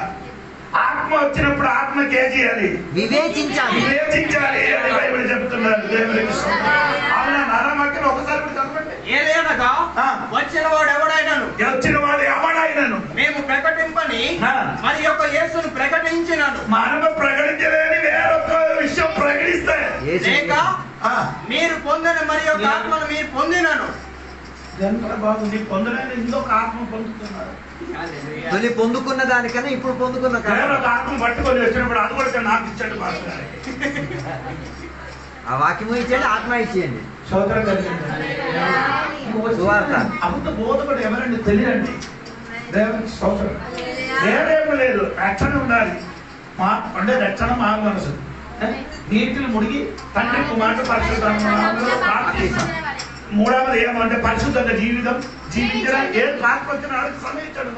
ఆత్మ వచ్చినప్పుడు ఆత్మకి ఏం చేయాలి? వివేచించాలి అని బైబిల్ చెప్తున్నారు. దేవునికి అవునా? నరమక్కిన ఒకసారి చదవండి. ఏలయనగా వచ్చిన వాడు ఎవడైనను మేము ప్రకటింపని మరి యొక్క యేసును ప్రకటించినను, మనము ప్రకటించలేని వేరొక విషయం ప్రకటిస్తే, లేక మీరు పొందిన మరి యొక్క ఆత్మను మీరు పొందినను. బాబు నీ పొందలేని ఇంకొక ఆత్మ పొందుతున్నారు. తొలి పొందుకున్న దానికన్నా ఇప్పుడు పొందుకున్న ఆత్మ పట్టుకొని వచ్చినప్పుడు అది కూడా నాకు ఇచ్చాడు. ఆ వాక్యము ఇచ్చేయండి, ఆత్మ ఇచ్చేయండి. అబద్ధ బోధకుడు ఎవరండి? తెలియండి. దేవునికి స్తోత్రం. వేరేమీ లేదు, రక్షణ ఉండాలి. అంటే రక్షణ మా మనసు నీటిని ముడిగి తండ్రి కుమారుడు పరిశుద్ధ. మూడవది ఏమంటే పరిశుద్ధంగా జీవించడం. ఏ క్లాస్కి వచ్చిన వాళ్ళకి సమయించండి.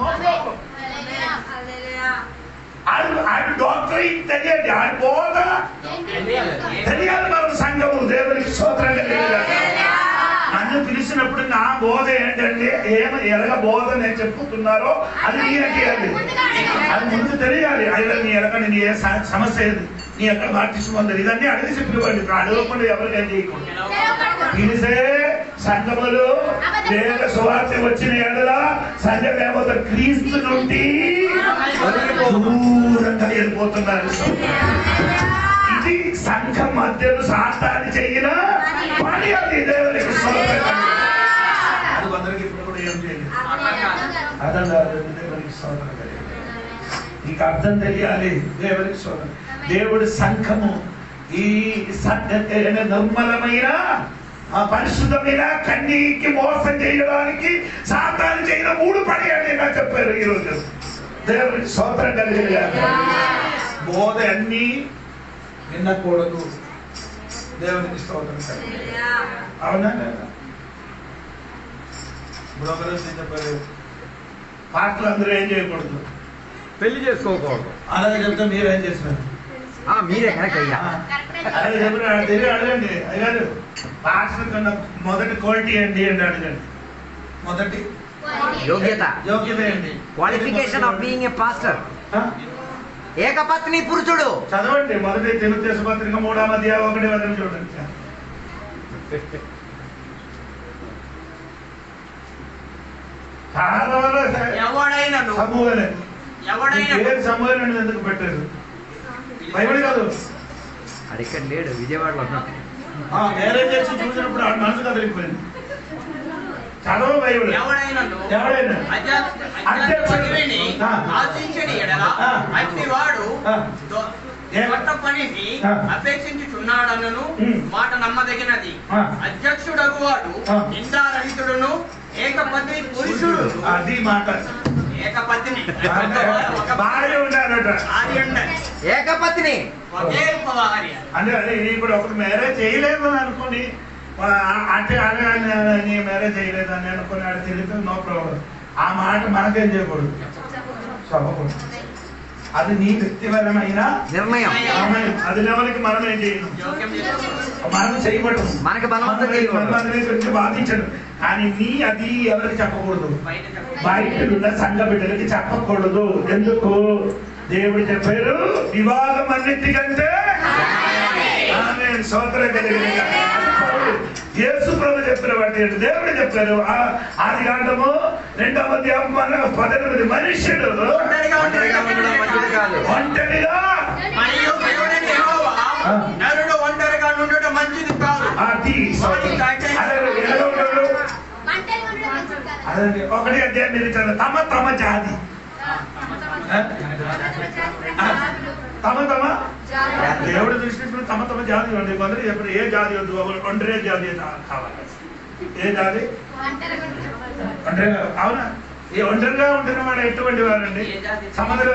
ఆయన డాక్టరేట్ తెలియండి, ఆయన బోధ తెలియాలి. మనం సంఘము దేవునికి స్తోత్రంగా తెలియాలి. నన్ను పిలిచినప్పుడు నా బోధ ఏంటంటే ఎలాగ బోధ నేను చెప్పుతున్నారో అది నీకు అది ముందు తెలియాలి. అయితే నీ ఎలాగ నీ ఏ సమస్య ఏది, నీ ఎక్కడ బాప్తిస్మం పొందారు, ఇదన్నీ అడిగి చెప్పివ్వండి. అడగకుండా ఎవరికైనా చేయకూడదు. పిలిసే సంఘములు వేద సువార్త వచ్చిన ఎడల సంఘం ఏమవుతా క్రీస్తు నుండి దూరంగా వెళ్ళిపోతున్నారు. ఇది సంఘం మధ్యలో సాతాన్ని చెయ్యిన పని. అది దేవునికి అది కొందరికి ఇప్పుడు కూడా ఏం చేయలేదు. అర్థం కాదు. దేవునికి స్తోత్రం కలిగింది. నీకు అర్థం తెలియాలి. దేవునికి స్తోత్రం. దేవుడి సంఘము ఈ నిర్మలమైన పరిశుద్ధమైన కన్నీకి మోసం చేయడానికి సాతాను చేయడం 3 పని అని నాకు చెప్పారు ఈరోజు. దేవునికి స్తోత్రం కలిగింది. బోధ అన్ని వినకూడదు. దేవునికి స్తోత్రం కలిగింది. అవునా? ఇప్పుడు ఒకరోజు చెప్పారు, పాటలు అందరూ ఏం చేయకూడదు, పెళ్లి చేసుకోకూడదు. అలాగే చెప్తే మీరేం చేసినారు? మీరే కరెక్ట్ అయ్యా. అదే చెప్పిన అడగండి, అయ్యారు పాస్టర్ కన్నా మొదటి క్వాలిటీ ఏంటి అని అడగండి. మొదటి యోగ్యత ఏంటి? Qualification of being a pastor. ఏకపత్ని పురుషుడు. చదవండి. మొదటి తిమోథెయుసు పత్రిక 3వ అధ్యాయం 1వ వచనం చూడండి. సమూహం ఎందుకు పెట్టారు? బైబిల్ కాదు, అది ఇక్కడ లేడు, విజయవాడలో ఉన్నాడు. మ్యారేజ్ చేసి చూసినప్పుడు ఆ మనసు కదిలిపోయింది. చదవ బైబిల్. ఎవడైనా పనిని అపేక్షించుచున్నాడు. ఉన్నాడన్నను మాట నమ్మదగినది. అధ్యక్షుడగు వాడు నిందారహితుడును ఏకపత్ని పురుషుడు. అది మాట ఏకపత్ని ఏకపత్ని ఒకే భార్య అంటే అదే ఇప్పుడు ఒకటి మ్యారేజ్ చేయలేదు అని అనుకోని అంటే అదే నీ మ్యారేజ్ చేయలేదు అని అనుకుని ఆడ తిరిగితే నో ప్రాబ్లం. ఆ మాట మనకేం చేయకూడదు, చెప్పకూడదు. అది నీ వ్యక్తిపరమైన నిర్ణయం. అది లెవెల్కి మనం ఏం చేయను, మనం చేయబడు, మనకి బలవంతం బాధించడు. కానీ నీ అది ఎవరికి చెప్పకూడదు, బయట ఉన్న సంఘ బిడ్డలకి చెప్పకూడదు. ఎందుకు? దేవుడు చెప్పారు వివాహం అన్నిటికంటే సోదర కలిగిన యేసు ప్రభు చెప్పిన వాటి దేవుడు చెప్పారు. ఆది కాండము 2వ అధ్యాయం 18 మనుష్యుడు ఒంటరిగా నరుడు ఒంటరిగా ఉండటం మంచిది కాదు. అది ఒకటి అధ్యాయం మీరు తమ తమ జాతి తమ తమ దేవుడు దృష్టిలో తమ తమ జాతి ఉంది. కొందరు ఎప్పుడు ఏ జాతి వద్దు, ఒంటరి జాతి కావాలి. ఏ జాతి? ఒంటరిగా. అవునా? ఈ ఒంటరిగా ఉంటున్న వాడు ఎటువంటి వారండి? సాముద్ర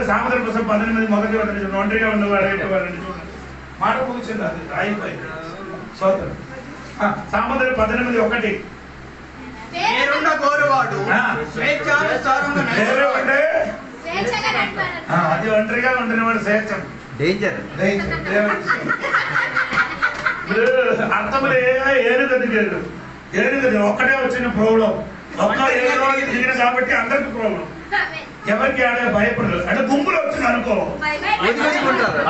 కోసం 18 మొదటి ఒంటరిగా ఉన్నవాడు ఎటువంటి చూడండి. మాట కూర్చుంది, అది అయిపోయింది. సోదరు సాముద్ర 18:1 కోరువాడు అది ఒంటరిగా ఉంటున్నవాడు స్వేచ్ఛ డేంజర్. అర్థములు ఏనుగదిగాడు. ఏనుగది ఒక్కటే వచ్చిన ప్రాబ్లం. ఒక్క ఏదో దిగిన కాబట్టి అందరికి ప్రాబ్లం. ఎవరికి ఆడే భయపడదు. అంటే గుంపులు వచ్చింది అనుకో,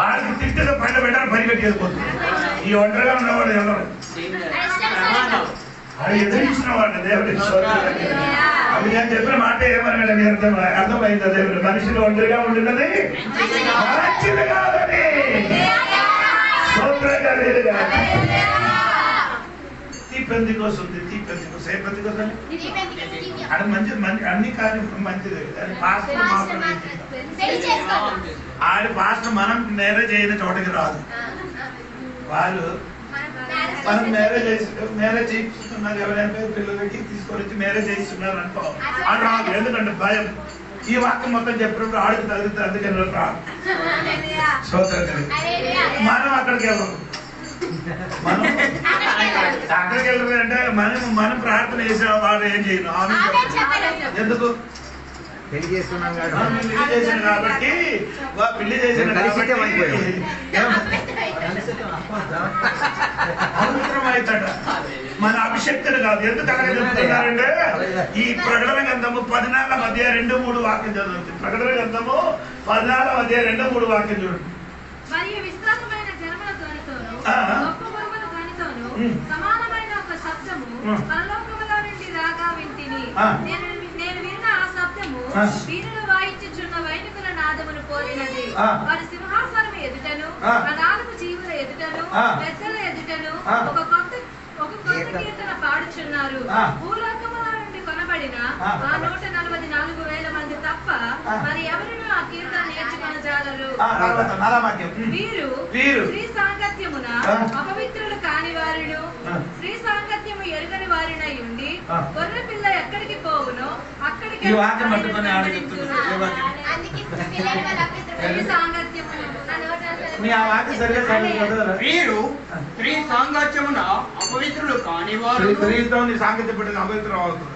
ఆడికి తిట్టిన పైన పెట్టాలి, పరిగెట్టి వెళ్ళిపోతుంది. ఈ ఒంటరిగా ఉన్నవాడు ఎవరు? అది ఎదిరించిన వాడు దేవుడి. అది నేను చెప్పిన మాట ఏమన్నాడని అర్థమైంది. దేవుడు మనిషిలో ఒంటరిగా ఉంటున్నది మంచిది కాదని. తీపెందుకోసం ఉంది, తీపెందుకోసం ఏ పెందుకోసం అది మంచిది. అన్ని కార్యం మంచిది. పాస్టర్ మాత్రమే ఆడి పాస్టర్ మనం మ్యారేజ్ అయిన చోటకి రాదు. వాళ్ళు మనం మ్యారేజ్ చేయిస్తున్నారు, ఎవరైనా పిల్లలకి తీసుకొని వచ్చి మ్యారేజ్ చేయిస్తున్నారు అనుకో, అది రాదు. ఎందుకంటే భయం. ఈ వాక్యం మొత్తం చెప్పినప్పుడు ఆడికి తగ్గుతుంది, అందుకని రాదు. మనం అక్కడికి వెళ్ళము. మనం అక్కడికి వెళ్ళరు అంటే మనం ప్రార్థన చేసిన వాడు ఏం చేయను. ఆమె ఎందుకు పెళ్లి చేస్తున్నాం కాబట్టి పెళ్లి చేసిన అవుతాడు. మన అభిషక్తులు కాదు. ఎందుకు అలాగే చెప్తున్నారంటే ఈ ప్రకటన గ్రంథము 14:2-3 వాక్యం చదువుతుంది. ప్రకటన గ్రంథము 14:2-3 వాక్యం చూడండి. మరియు విస్తారమైన జనముల ధ్వనితోను గొప్ప ఉరుముల ధ్వనితోను సమానమైన ఒక శబ్దము పరలోకములో నుండి రాగా వింటిని. నేను విన్న ఆ శబ్దము వీరులు వాయించుచున్న వైదికుల నాదమును పోలినది. వారి సింహాసనం ఎదుటను ఆ 4 జీవుల ఎదుటను పెద్దల ఎదుటను ఒక కొత్త కీర్తన పాడుచున్నారు. భూలోకముల నుండి కొనబడిన ఆ 144,000 మంది తప్ప మరి ఎవరినూ ఆ కీర్తన నేర్చుకొనజాలరు. వీరు స్త్రీ సాంగత్యమున అపవిత్రులు కాని వారును స్త్రీ సాంగత్యము ఎరుగని వారినై ఉండి గొర్రె పిల్ల ఎక్కడికి పోవునో అక్కడికి వీరు స్త్రీ సాంగత్యమున అపవిత్రులు కాని వారు. స్త్రీతో సాంగత్యపడిన అపవిత్రం అవుతుంది.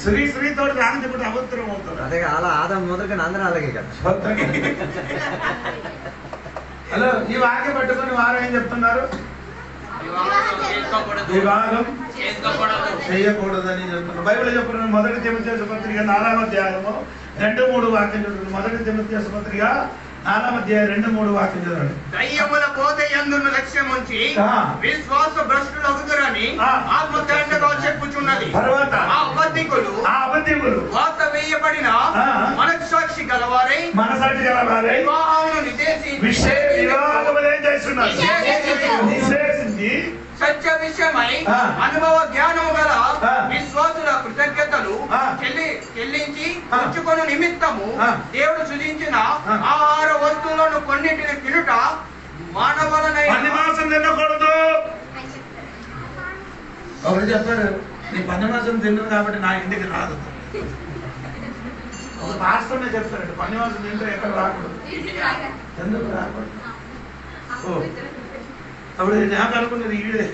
స్త్రీతో సాంగత్యపడిన అపవిత్రం అవుతుంది. అదే అలా ఆదాం మొదలుగా అందరూ అలాగే కదా. హలో, ఈ వాక్యం పట్టుకుని వారు ఏం చెప్తున్నారు? వివాహం చేయకూడదని చెప్తున్నారు. బైబిల్ చెప్తున్నారు. 1 తిమోతి పత్రిక 4వ అధ్యాయము 2-3 వాక్యం చదువుతుంది. 1 తిమోతి పత్రిక 4వ అధ్యాయం 2-3 వాక్యం చదవండి. దయ్యముల పోత యందును లక్ష్యం ఉంచి విశ్వాస భ్రష్టులు అవుతారని ఆత్మకాండగా చెప్పుచున్నది. తర్వాత ఆ అబద్ధికులు వాత వేయబడిన మనస్సాక్షి గలవారై వివాహమును నిషేధించి సత్య విషయమై అనుభవ జ్ఞానము గల విశ్వాసుల కృతజ్ఞతలు చెల్లించి ఉంచుకొను నిమిత్తము దేవుడు సృజించిన ఆహార వస్తువులను కొన్నిటిని తినుట పంది మాంసం తినకూడదు. ఒకరు చెప్పారు, నీ పంది మాంసం తిన్నది కాబట్టి నా ఇంటికి రాదు. ఒక పాస్టర్నే చెప్తారండి, పంది మాంసం తింటే ఎక్కడ రాకూడదు. ఎందుకు రాకూడదు? ఓ అప్పుడు నాకు అనుకున్నది ఈడే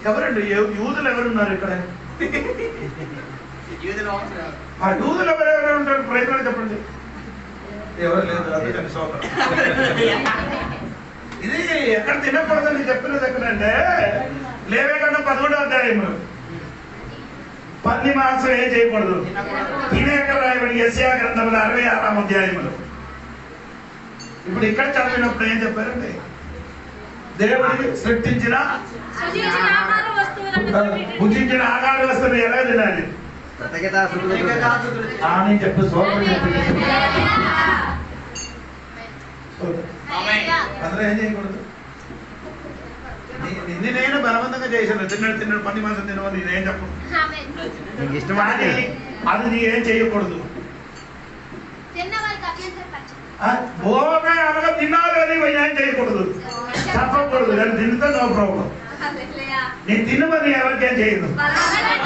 ఎవరండి, యూదులు ఎవరున్నారు ఇక్కడ? ఆ యూదులు ఎవరెవరు ఉంటారు? ప్రయత్నం చెప్పండి. ఎవరు లేదు, అందుకని సోదరం. ఇది ఎక్కడ తినకూడదని చెప్పినది ఎక్కడంటే లేవేకన్నా 11వ అధ్యాయంలో పంది మాంసం ఏం చేయకూడదు తినేక రాయబడి యెషయా గ్రంథంలో 66వ అధ్యాయంలో. ఇప్పుడు ఇక్కడ చదివినప్పుడు ఏం చెప్పారండి? దేవుడిని సృష్టించిన భుజించిన ఆహార వస్తువులు ఎలా తినాలి అని చెప్పి సోదరుడు చెప్పి అందులో ఏం చేయకూడదు. నిన్ను నేను బలవంతంగా చేశాను, తిన్నాడు పంది మాంసం తినవని నేనేం చెప్పను. ఇష్టమని అది నీ ఏం చేయకూడదు. భోగా అనగా తినాలి అని ఏం చేయకూడదు, చెప్పకూడదు. కానీ తింటే నో ప్రాబ్లం. నేను తినమని ఎవరికేం చేయదు,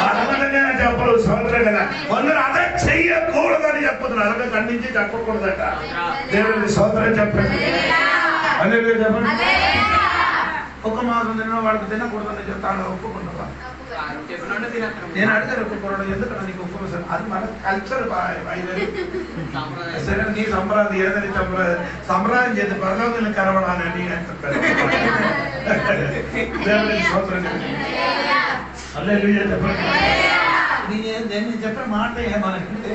బలవంతంగా చెప్పరు. సోదరు కదా, కొందరు అదే చెయ్యకూడదని చెప్పదు, అలాగే ఖండించి చెప్పకూడదట. దేవుడికి సోదరం చెప్పండి. చెప్పండి. ఒక్క మాసం తిన్న వాడికి తినకూడదని చెప్తాను, ఒప్పుకుంటా. నేను అడిగారు ఒప్పుకోవడం ఎందుకంటే నీకు ఒప్పుకోసం, అది మన కల్చర్. సరే నీ సంప్రదాయం ఏదని సంప్రదాయం చేసి పరలోకం కనబడాలని అని చెప్పారు. దేవుడికి స్తోత్రం చెప్పండి. నేను చెప్పిన మాట ఏమనంటే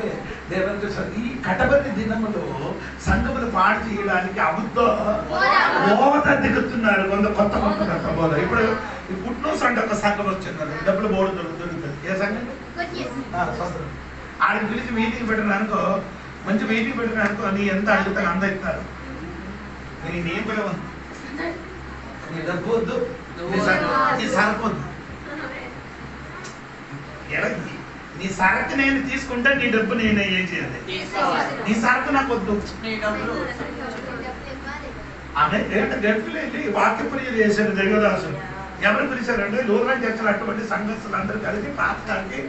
దేవుడికి ఈ కటబడి దినములో సంఘములు పాడు చేయడానికి బోధ దిగుతున్నారు కొంత కొత్త బోధ. ఇప్పుడు పుట్నూస్ అంటే ఒక సంఘం వచ్చింది, డబ్బులు బోర్డు దొరుకుతుంది. ఏ సంఘం? ఆడికి పిలిచి మీటింగ్ పెట్టినానుకో, మంచి మీటింగ్ పెట్టినానుకో, నీ ఎంత అడుగుతాను అంత ఇస్తారు. నేనేం పిలవను, నీ డబ్బు వద్దు, నీ సరకొద్దు. నీ సరకు నేను తీసుకుంటే నీ డబ్బు నేనే ఏం చేయాలి? నీ సరకు నాకు వద్దు. అదే డబ్బులు వెళ్ళి వాక్య పూజ చేశారు దేవదాసులు. ఎవరు పిలిచారంటే లూథరన్ చర్చలు అటువంటి సంఘస్థులు అందరూ కలిసి పాస్టర్కి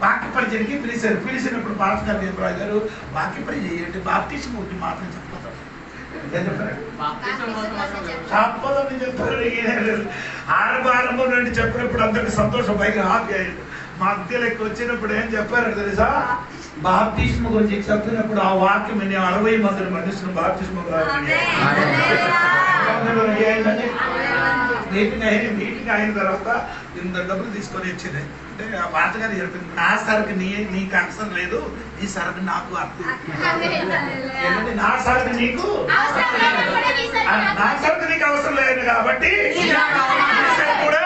వాక్య పరిచయకి పిలిచారు. పిలిచినప్పుడు పాస్టర్ దేవరాజు గారు వాక్య పరిచయం చేయండి, బాప్టిజం ఒకటి మాత్రం చెప్పతారు. చెప్పదని చెప్పారు. ఆరంభం నుండి చెప్పినప్పుడు అందరికి సంతోషం, పైగా హ్యాపీ అయ్యింది. మా అద్దెలకి వచ్చినప్పుడు ఏం చెప్పారు తెలుసా? బాప్టిజం గురించి చెప్పినప్పుడు ఆ వాక్యం 60 మంది మనుషులు బాప్టిజం మీటింగ్ అయిన తర్వాత ఇంత డబ్బులు తీసుకొని వచ్చింది. అంటే ఆ పాతగారు చెప్పింది, నా సరుకు నీకు అవసరం లేదు, నీ సరుకు నాకు అర్థం. నా సరుకు నీకు నా సరుకు నీకు అవసరం లేదు కాబట్టి కూడా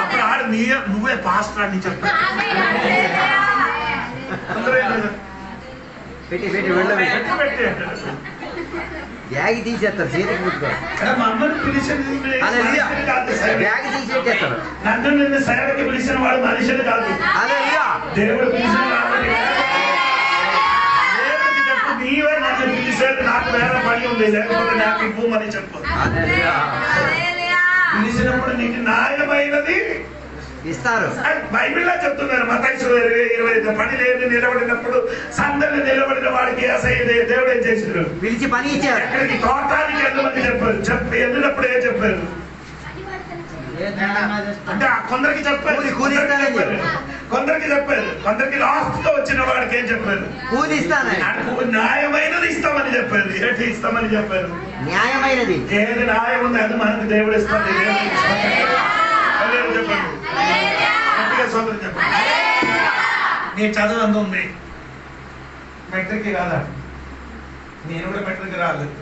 అప్పుడు ఆడు నువ్వే పాస్టర్ అని చెప్పారు. బ్యాగ్ తీసేస్తారు, చేతికి ముట్టుకోరు. మమ్మల్ని పిలిచింది బ్యాగ్ తీసేస్తారు. నన్ను నిన్ను సేవకి పిలిచిన వాడు మనుషులు కాదు, దేవుడు పిలిచిన కాబట్టి. దేవుడికి చెప్పు, నీవే నన్ను పిలిచేది, నాకు వేరే పని ఉంది, లేకపోతే నాకు ఇవ్వమని చెప్పు. పిలిచినప్పుడు నీకు న్యాయమైనది ఇస్తారు. బైబిల్లో చెప్తున్నారు, మత్తయి 20:25 పని లేదు నిలబడినప్పుడు సందర్ని నిలబడిన వాడికి దేవుడు ఏం చేశారు? పిలిచి పని ఇచ్చారు. ఎక్కడికి? తోటానికి వెళ్ళమని చెప్పారు. వెళ్ళినప్పుడు ఏం చెప్పారు అంటే కొందరికి చెప్పారు, కొందరికి చెప్పారు, కొందరికి లాస్ట్ గా వచ్చిన వాడికి ఏం చెప్పారు? కూలి ఇస్తాను, న్యాయమైనది ఇస్తామని చెప్పారు. ఏంటి ఇస్తామని చెప్పారు? న్యాయమైనది. ఏది న్యాయం ఉంది అది మనకు దేవుడు ఇస్తాడు. చెప్పండి, చెప్పండి. నీ చదువు అంత ఉంది, మెట్రిక్ కాదా? నేను కూడా మెట్రిక్ రాలేదు.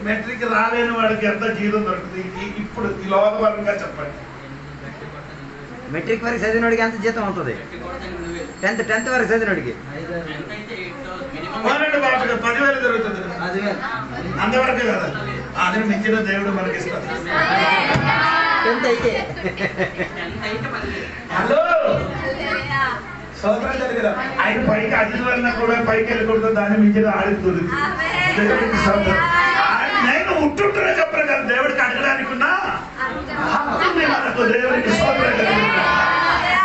మెట్రిక్ రాలేని వాడికి ఎంత జీతం దొరుకుతుంది? ఇప్పుడు ఈ లోకపరంగా చెప్పండి. మెట్రిక్ వరకు చదివినోడికి ఎంత జీతం ఉంటుంది? 10th వరకు చదివినోడికి 10,000 దొరుకుతుంది. అంతవరకు కదా, అది మించిన దేవుడు మనకి ఇస్తాడు. హలో సోదరం జరిగిన ఆయన పైకి అతిథి వెళ్ళినా కూడా పైకి వెళ్ళకూడదు, దాన్ని మించిన ఆడుతుంది. మనం ఉంటుంటూనే చెప్పరు కదా దేవుడికి అడగడానికి ఉన్నా దేవుడికి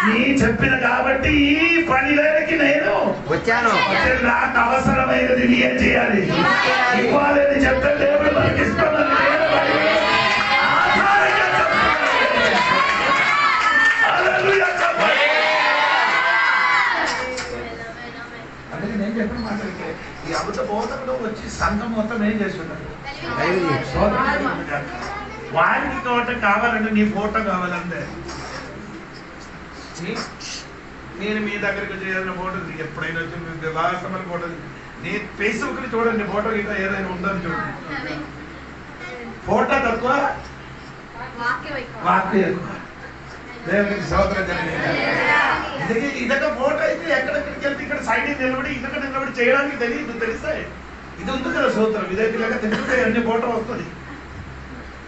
నీ చెప్పిన కాబట్టి ఈ పనిలోకి నేను వచ్చాను. నాకు అవసరమైనది నీ ఏం చేయాలి ఇవ్వాలని చెప్తే దేవుడు మనకి ఇస్తామని అందుకే నేను చెప్పిన మాటలకి ఈ అబద్ధ బోధకుడు వచ్చి సంఘం మొత్తం ఏం చేస్తున్నారు వారికి ఒకటి కావాలంటే నీ ఫోటో కావాలంటే నేను మీ దగ్గరికి చేయాలని ఫోటో ఎప్పుడైనా వచ్చి లాస్ట్ ఫోటో నీ ఫేస్బుక్ ని చూడండి ఫోటో గిట్ట ఏదైనా ఉందని చూడండి ఫోటో తక్కువ వాక్యం ఎక్కువ దేవునికి స్తోత్రం జరిగింది ఇదొక ఫోటో అయితే ఎక్కడెక్కడికి వెళ్తే ఇక్కడ సైడ్ నిలబడి ఇక్కడ నిలబడి చేయడానికి తెలియదు తెలుస్తాయి ఇది ఉంది కదా స్తోత్రం ఇదైతే తెలుస్తుంటే అన్ని ఫోటో వస్తుంది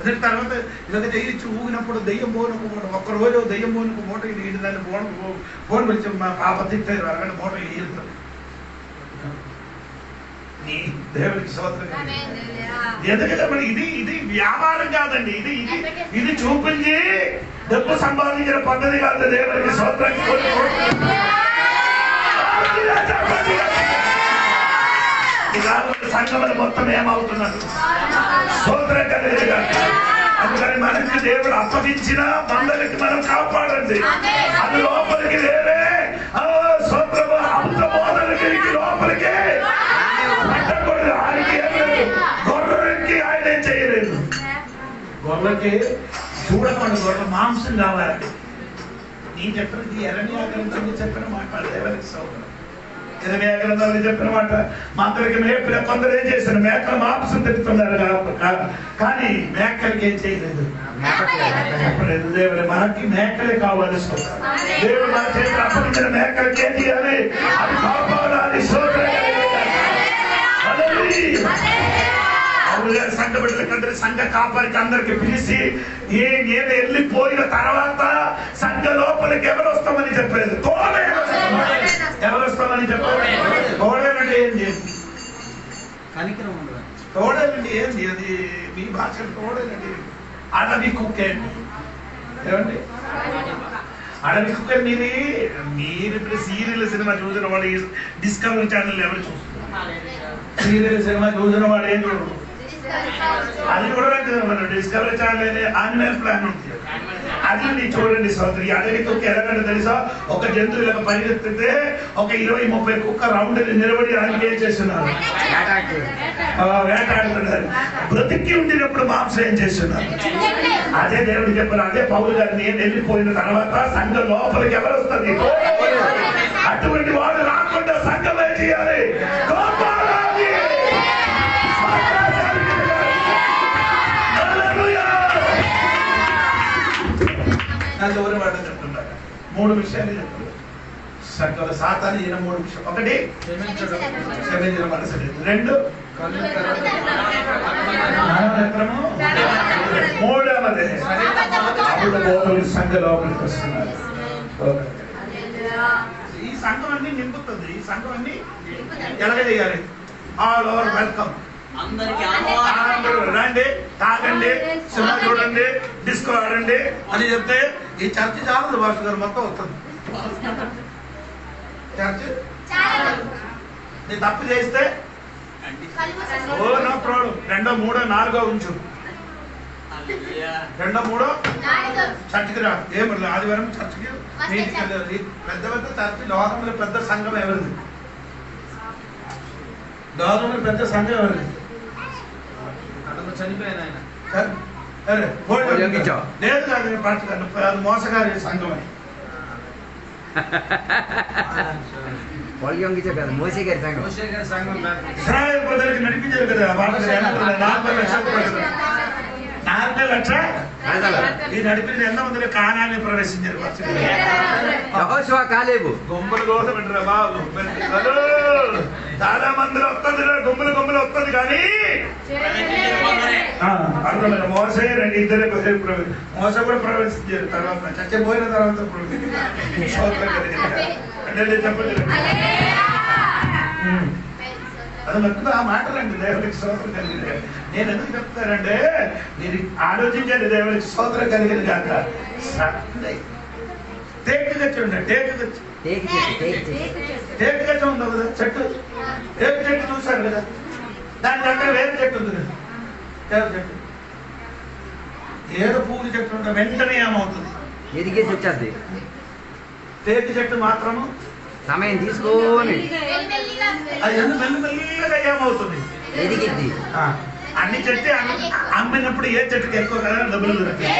అదే తర్వాత ఇదొక దెయ్యించి ఊగినప్పుడు దెయ్యం పోనుకు ఒక్కరోజు దెయ్యం పోనుకు ఫోటో ఇది దాన్ని ఫోన్ పిలిచి మా పాప తిట్టారు అక్కడ ఫోటో ఇస్తుంది నీ దేవునికి స్తోత్రం ఎందుకంటే మరి ఇది వ్యాపారం కాదండి ఇది చూపించి డబ్బు సంపాదించిన పద్ధతి కాదు దేవునికి స్తోత్రం సంఘములు మొత్తం ఏమవుతున్నారు స్తోత్రం కలిగి అందుకని మనకి దేవుడు అప్పగించిన మందరికి మనం కాపాడండి అది లోపలికి వేరే స్తోత్రము అమృత బోధనకి లోపలికి గొర్రెకి ఆయన ఏం చేయలేదు గొర్రెకి చూడకుండా గొర్రె మాంసం కావాలండి నేను చెప్పినది ఎరమియా గ్రంథంలో చెప్పిన మాట దేవునికి స్తోత్రం ఎరమియా గ్రంథంలో చెప్పిన మాట మందరికి మేకలు కొందరు ఏం చేశారు మేకలు మాంసం తిప్పుతున్నారు కానీ మేకలకి ఏం చేయలేదు దేవుడు మనకి మేకలే కావాలి దేవుడు మన చేతిలో అప్పగించిన మేకలకి ఏం చేయాలి అది కాపాడాలి సంఘ బిడ్డలకందరి సంఘ కాపరికి అందరికి పిలిచి నేను వెళ్ళిపోయిన తర్వాత సంఘ లోపలికి ఎవరు వస్తామని చెప్పలేదు ఎవరు వస్తామని చెప్పలేదు తోడేనండి ఏంటి తోడేనండి ఏంటి అది మీ భాష తోడేనండి అడవి కుక్కేండి ఏమండి అడవి కుక్క మీరు ఇప్పుడు సీరియల్ సినిమా చూసిన వాడు డిస్కవరీ ఛానల్ ఎవరు చూస్తున్నారు సీరియల్ సినిమా చూసిన వాడు ఏం చూడరు అది కూడా మనం డిస్కవరీ ఛానల్ యానిమల్ ప్లాన్ ఉంటుంది అది చూడండి సోదరి అడవి కుక్క ఎలాగంటే తెలుసా ఒక జంతువు ఇలా పరిగెత్తితే ఒక 20-30 కుక్క రౌండ్ నిలబడి ఆయనకి ఏం చేస్తున్నారు వేటాడుతున్నారు బ్రతికి ఉండినప్పుడు మాంసం ఏం చేస్తున్నారు అదే దేవుడు చెప్పారు అదే పౌలు గారు నేను వెళ్ళిపోయిన తర్వాత సంఘం లోపలికి ఎవరు వస్తుంది అటువంటి వాడు రాకుండా సంఘం ఏం చేయాలి ఎవరి మాట చెప్తున్నారు 3 విషయాలు చెప్తున్నారు సంఘంలో సాతాను ఈయన 3 విషయాలు ఒకటి క్షమించిన మనసు లేదు 2 మూడవది అప్పుడు బోధకులు సంఘ లోపలికి వస్తున్నారు ఈ సంఘం అన్ని నింపుతుంది ఈ సంఘం అన్ని ఎలాగ చేయాలి ఆల్ ఓవర్ వెల్కమ్ రండి తాగండి సినిమా చూడండి డిస్కో ఆడండి అని చెప్తే ఈ చర్చ చాలదు భాష గారు మొత్తం వస్తుంది చర్చ నీ తప్పు చేస్తే ఓ నో ప్రాబ్లం 2, 3, 4 ఉంచు 2, 3 చర్చికి రా ఏమి ఆదివారం చర్చికి నీటికి పెద్ద పెద్ద చర్చి లోకంలో పెద్ద సంఘం ఎవరిది లోకంలో పెద్ద సంఘం ఎవరిది చనిపోయాను ఆయన లేదు కాదు అది మోసగారి సంఘం అని మోసే గారి సంఘం ఇశ్రాయేలు ప్రజలకు నడిపించారు కదా 40 లక్షల 40 లక్షల ఈ నడిపించిన ఎంతమంది కానాన్ని ప్రవేశించారు కాలేబు గుమ్మల కోసం అంటారా బాబు చాలా మందిలో వస్తుంది గుమ్మలు వస్తుంది కానీ అర్థమైన మోసే 2 ఇద్దరే మోస కూడా ప్రవేశించారు తర్వాత చచ్చిపోయిన తర్వాత చెప్పండి అది మొత్తం ఆ మాటలండి దేవుడికి స్తోత్రం కలిగిన. నేను ఎందుకు చెప్తానంటే మీరు ఆలోచించండి, దేవుడికి స్తోత్రం కలిగిన కాక. టేకు గచ్చి ఉండే టేకు గచ్చి ఉంది కదా చెట్టు. టేకు చెట్టు చూశారు కదా, దాని దగ్గర వేరే చెట్టు ఉంది కదా, టేకు చెట్టు. ఏదో పువ్వుల చెట్టు ఉంటే వెంటనే ఏమవుతుంది? ఎదిగేసి వచ్చేది. టేకు చెట్టు మాత్రము సమయం తీసుకొని అది మెల్లిమెల్లిగా ఏమవుతుంది? ఎదిగిద్ది. అన్ని చెట్టు అమ్మినప్పుడు ఏ చెట్టుకి ఎక్కువ కదా డబ్బులు దొరుకుతాయి.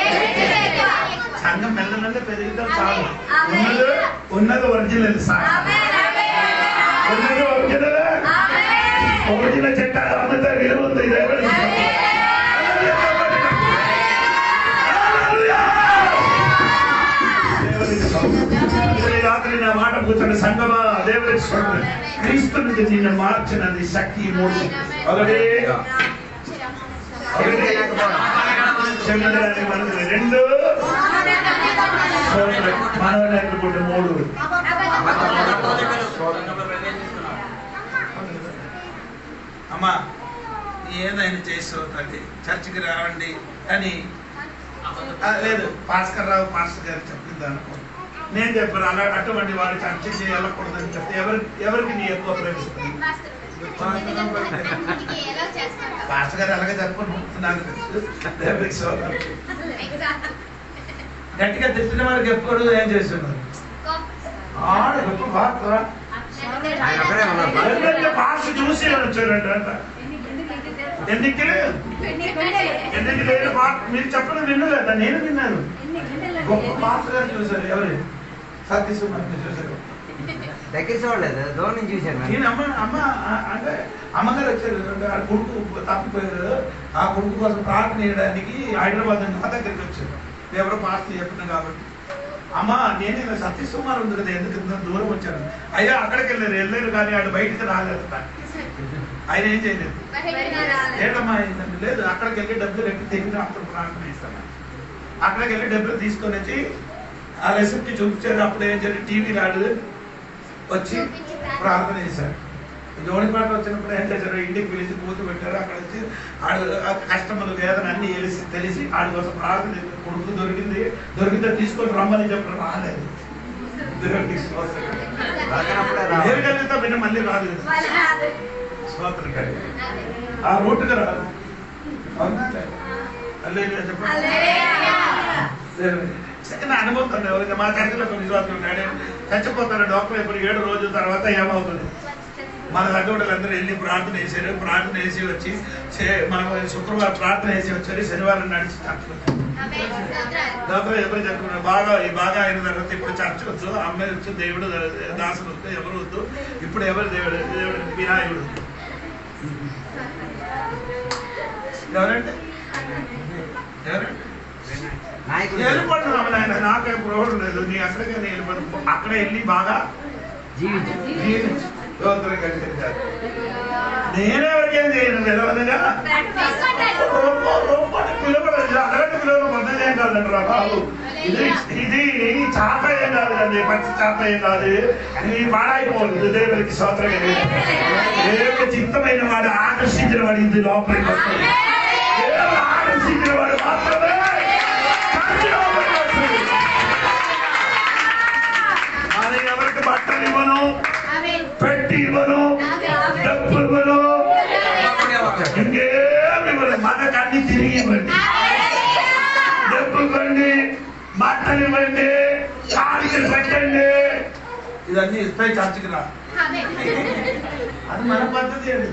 సంఘం మెల్లమెల్ల పెరిగితే చాలు. ఉన్నది ఒరిజినల్ ఉన్నది ఒరిజినల్ చెట్టు అమ్మితే విలువ ఉంది. రాత్రి నా మాట కూర్చొని సంగమా దేవుడికి స్వర్గం క్రీస్తు నుంచి నిన్ను మార్చినది శక్తి. మూడు ఒకటి రెండు మానవుడు మూడు అమ్మా ఏదైనా చేసావు తల్లి చర్చికి రావండి అని లేదు. భాస్కర్ రావు పాస్టర్ గారు చెప్పింది అనుకో, నేను చెప్పాను అలా అటువంటి వాడు చర్చకి వెళ్ళకూడదని చెప్తే ఎవరికి నీ ఎక్కువ ప్రేమిస్తుంది? పాస్టర్ గారు అలాగే చెప్పను నాకు తెలుసు. గట్టిగా తిట్టిన వారికి ఎప్పుడు ఏం చేస్తున్నారు? పాస్టర్ చూసి వచ్చారంట. ఎందుకు లేదు మీరు చెప్పడం వినలేదా? నేను విన్నాను. గొప్ప పాస్టర్ గారు చూశారు. ఎవరు? సత్యసుమార్ చూశారు. దగ్గర చూడలేదు, దూరం నుంచి చూశాను. నేను అంటే అమ్మగారు వచ్చారు, ఆ కొడుకు తప్పిపోయారు. ఆ కొడుకు కోసం ప్రార్థన చేయడానికి హైదరాబాద్ నా దగ్గరికి వచ్చారు. ఎవరో పాస్టర్ చెప్పిన కాబట్టి అమ్మ నేనే సత్యసుమార్ ఉంది కదా, ఎందుకు ఇంత దూరం వచ్చాను? అయ్యా అక్కడికి వెళ్ళారు కానీ ఆడు బయటికి రాలేదు. ఆయన ఏం చేయలేదు. ఏంటమ్మా ఏంటంటే లేదు, అక్కడికి వెళ్ళి డబ్బులు ఎక్కి తెగిన అప్పుడు ప్రార్థన ఇస్తాను. అక్కడికి వెళ్ళి డబ్బులు తీసుకొని వచ్చి ఆ రెసిప్ట్ చూపించారు. అప్పుడు ఏం చేయాలి, టీవీ రాడు వచ్చి ప్రార్థన చేశారు. జోడిపాట వచ్చినప్పుడు ఏం చేశారు, ఇంటికి పిలిచి కూర్చో పెట్టారు. అక్కడ వచ్చి ఆడు కస్టమర్లు వేదన అన్ని తెలిసి ఆడి కోసం ప్రార్థన చేశారు. కొడుకు దొరికితే తీసుకొని రమ్మని చెప్పడం రాలేదు. కలిగితే విన్న మళ్ళీ రాదు కదా, స్తోత్రం కలిగి ఆ రూట్గా రాదు. చెప్పండి అనుభవం ఎవరికి మా చర్చలో కొన్ని విశ్వాసం ఉన్నాడు. చచ్చిపోతారు డాక్టర్ ఎప్పుడు 7 రోజుల తర్వాత ఏమవుతుంది? మన దగ్గరలందరూ వెళ్ళి ప్రార్థన చేశారు. ప్రార్థన చేసి వచ్చి మనం శుక్రవారం ప్రార్థన చేసి వచ్చారు. శనివారం నడిచి చచ్చిపోతారు. డాక్టర్ ఎవరు చెప్పుకున్నారు? బాగా అయిన తర్వాత ఇప్పుడు చర్చ వచ్చు, అమ్మాయి వచ్చు, దేవుడు దాసులు వద్దు, ఎవరు వద్దు. ఇప్పుడు ఎవరు దేవుడు వినాయకుడు. ఎవరంటే వెళ్ళిపోతున్నాము నాయన, నాకేం ప్రోహం లేదు. నీ అక్కడికే వెళ్ళిపోదు. అక్కడ వెళ్ళి బాగా జీవించు. నేనెవరికేం చేయను విధవనగా అరగంట కిలోలు మొదలు ఏం కాదంటారా బాబు? ఇది చాప ఏం కాదు కండి, పచ్చి చాప ఏం కాదు. ఇది పాడైపోదు. దేవుడికి స్తోత్రం. దేవుడి చిత్తమైన వాడు, ఆకర్షించిన వాడు ఇది లోపలికి వస్తుంది. ఆకర్షించిన వాడు మాత్రమే అది. ఎవరికి బట్టలు ఇవ్వను, పెట్టి ఇవ్వను, డబ్బు ఇవ్వను, ఇంకేమి ఇవ్వను. మనకు అన్ని తిరిగి ఇవ్వండి. డబ్బు ఇవ్వండి, బట్టలు ఇవ్వండి, కాడికలు పెట్టండి. ఇదన్నీ ఇస్తాయి చర్చకి రా. అది మన పద్ధతి అండి.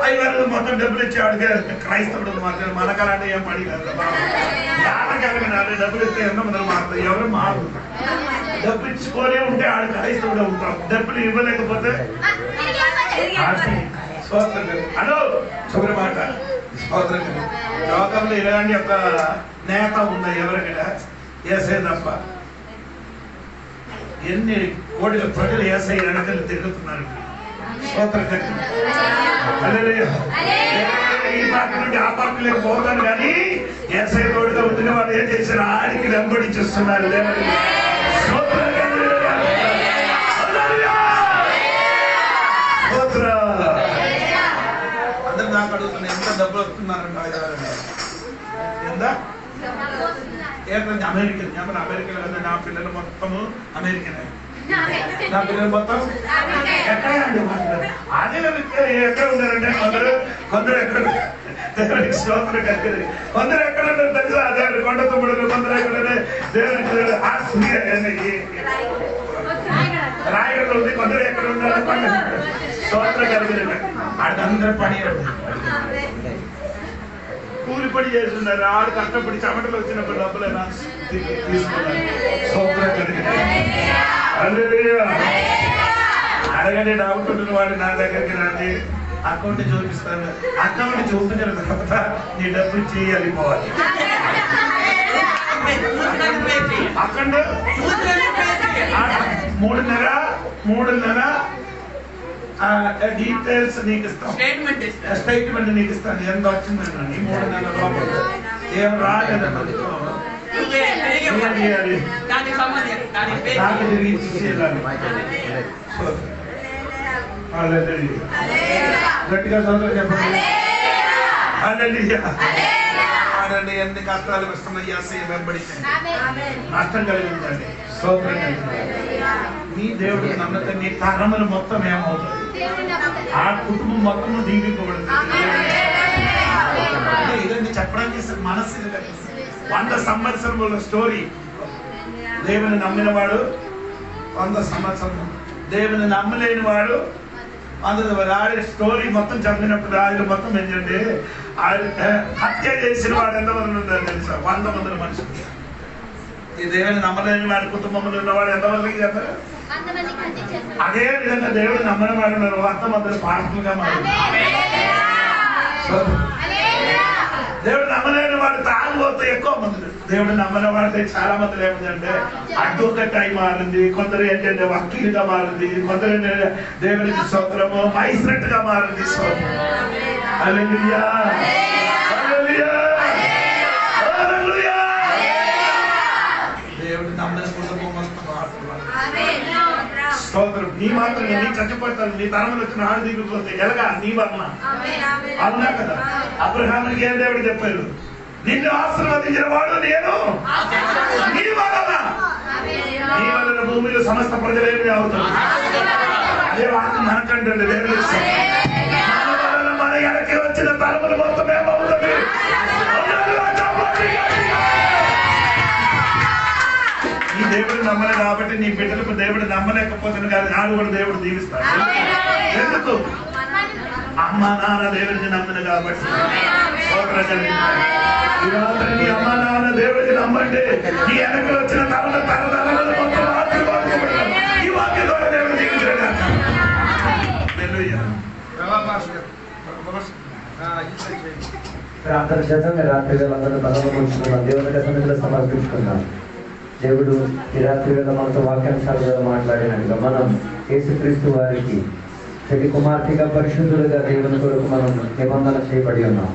అయ్యారు మొత్తం డబ్బులు ఇచ్చేవాడికి క్రైస్తవుడు మాత్రం మనకలాంటి ఏం పడి కాదు. ఎవరికి డబ్బులు ఇస్తే ఎంత మంది మారుతారు? ఎవరు మారు. డబ్బులు ఇచ్చుకోనే ఉంటే ఆడు క్రైస్తవుడు ఉంటాం. డబ్బులు ఇవ్వలేకపోతే హలో చివరి మాట స్తోత్రం. లోకంలో ఇలాంటి ఒక నేత ఉందా ఎవరికైనా? ఏసే తప్ప. ఎన్ని కోట్ల ప్రజలు ఏసై వెనకలు తిరుగుతున్నారు. ఈ పార్టీ నుండి ఆ పార్టీలోకి పోతాను కానీ ఏసై తోడుగా ఉంటున్న వాళ్ళు ఏం చేశారు? ఆడికి వెంబడించేస్తున్నారు. స్తోత్రం. వస్తున్నారంట എന്താ అమెరికన్ ഞാൻ అమెరికన్ నా పిల్లలు మొత్తము అమెరికన్ నా పిల్లలు మొత్తం ఎక్కడ అదే ఎక్కడ ఉన్నారంటే కొందరు ఎక్కడ దేవునికి స్తోత్రం కలిగింది కొందరు ఎక్కడ ఉంటారు తెలుసు అదే కొండ తమ్ముడు కొందరు ఎక్కడ దేవునికి రాయగడ ఉంది కొందరు ఎక్కడ ఉన్నారు కొండ స్తోత్రం కలిగింది అదందరూ పని కూలి పని చేస్తున్నారు ఆడు కష్టపడి చెమటలు వచ్చినప్పుడు డబ్బులైనా అడగండి డౌట్ ఉంటుంది వాడు నా దగ్గరికి రండి అకౌంట్ చూపిస్తాను అకౌంట్ చూపించిన తర్వాత నీ డబ్బులు ఇచ్చి వెళ్ళిపోవాలి అకౌంట్ 3.5 డీటెయిల్స్ నీకు ఇస్తాం స్టేట్మెంట్ నీకు ఇస్తాను ఎంత వచ్చిందండి 3 నెలల లోపల ఏం రాలేదండి నాకు తిరిగి ఇచ్చేయాలి గట్టిగా సంతోషం చెప్పండి ఆడండి ఎన్ని కష్టాలు వస్తున్నాయి వెంబడించండి నష్టం కలిగిందండి స్తోత్రం నీ దేవుడికి నమ్మకం నీ తరములు మొత్తం ఏమవుతుంది ఆ కుటుంబం మొత్తం దీవింపబడుతుంది ఇదండి చెప్పడానికి మనసు 100 సంవత్సరముల స్టోరీ దేవుని నమ్మిన వాడు 100 సంవత్సరం దేవుని నమ్మలేని వాడు ఆడి స్టోరీ మొత్తం చదివినప్పుడు ఆయన మొత్తం ఏంటంటే హత్య చేసిన వాడు ఎంతమంది ఉంటారు తెలుసా 100 మంది మనుషులు ఈ దేవుని నమ్మలేని వాడి కుటుంబంలో ఉన్నవాడు ఎంతమందికి చెప్పారు అదే విధంగా దేవుడు నమ్మని వాడు 100 మంది పాఠకులుగా దేవుడు నమ్మలేని వాడు తాగుబోతే ఎక్కువ మంది దేవుడు నమ్మని వాడితే చాలా మంది ఏమిటంటే అడ్వకేట్ అయి మారింది కొందరు ఏంటంటే వకీలుగా మారింది కొందరు ఏంటంటే దేవునికి స్తోత్రము మైస్రెట్ గా మారింది హల్లెలూయా హల్లెలూయా హల్లెలూయా దేవుడు నమ్మని కుటుంబం స్తోత్రం నీ మాత్రం నీ చచ్చిపోతాను నీ తరములు వచ్చిన ఆడు దిగిపోతే ఎలాగా నీ వలన అవునా కదా అబ్రహామునికి ఏం దేవుడు చెప్పారు నిన్ను ఆశీర్వదించిన వాడు నేను నీ వలన భూమిలో సమస్త ప్రజలేమి అవుతారు అదే వాక్యం మనకంటే దేవుడు మన వలన మన వెనక్కి వచ్చిన తరములు మొత్తం ఏమవుతుంది ఈ దేవుడు నమ్మలే కాబట్టి నీ బిడ్డలకు దేవుడు నమ్మలేకపోతుంది కానీ నాడు కూడా దేవుడు దీవిస్తాడు ఎందుకు అమ్మ నాన్న దేవుడిని నమ్మిన కాబట్టి నీ అమ్మ నాన్న దేవుడిని నమ్మండి నీ వెనకలు వచ్చిన తరతరాలు మొత్తం ఆశీర్వాదపడతారు ఈ వాక్యం ద్వారా దేవుడు దీవించడం ప్రార్థన చేద్దాం రాత్రి వేళ దేవుడి సన్నిధిలో సమర్పించుకున్నాం దేవుడు ఈ రాత్రి వేళ మనతో వాక్యాంశాలుగా మాట్లాడినట్టుగా మనం యేసుక్రీస్తు వారికి చెడి కుమార్తెగా పరిశుద్ధులుగా దేవుని కొరకు మనం నిబంధన చేయబడి ఉన్నాం.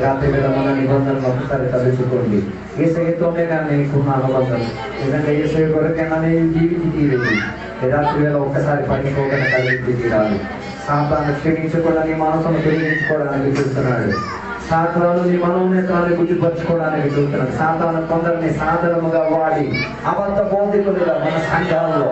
రాత్రి వేళ మన నిబంధనలు ఒకసారి తలుచుకోండి. యేసయ్యతోనే కానీ నీకున్న అనుబంధం ఎందుకంటే యేసయ్య కొరకైనా నేను జీవించి తీరేది ఈ రాత్రి వేళ ఒక్కసారి పడిపోకుండా కలిగి తీరాలి. సాతాను క్షమించకుండా నీ మనసును తొలగించుకోవడానికి చూస్తున్నాడు. సాతాను నీ మనోన్నతాన్ని గుర్తుపరచుకోవడానికి చూస్తున్నాడు. సాతాను కొందరిని సాధారణంగా వాడి అబద్ధ బోధికులుగా మన సంఘాల్లో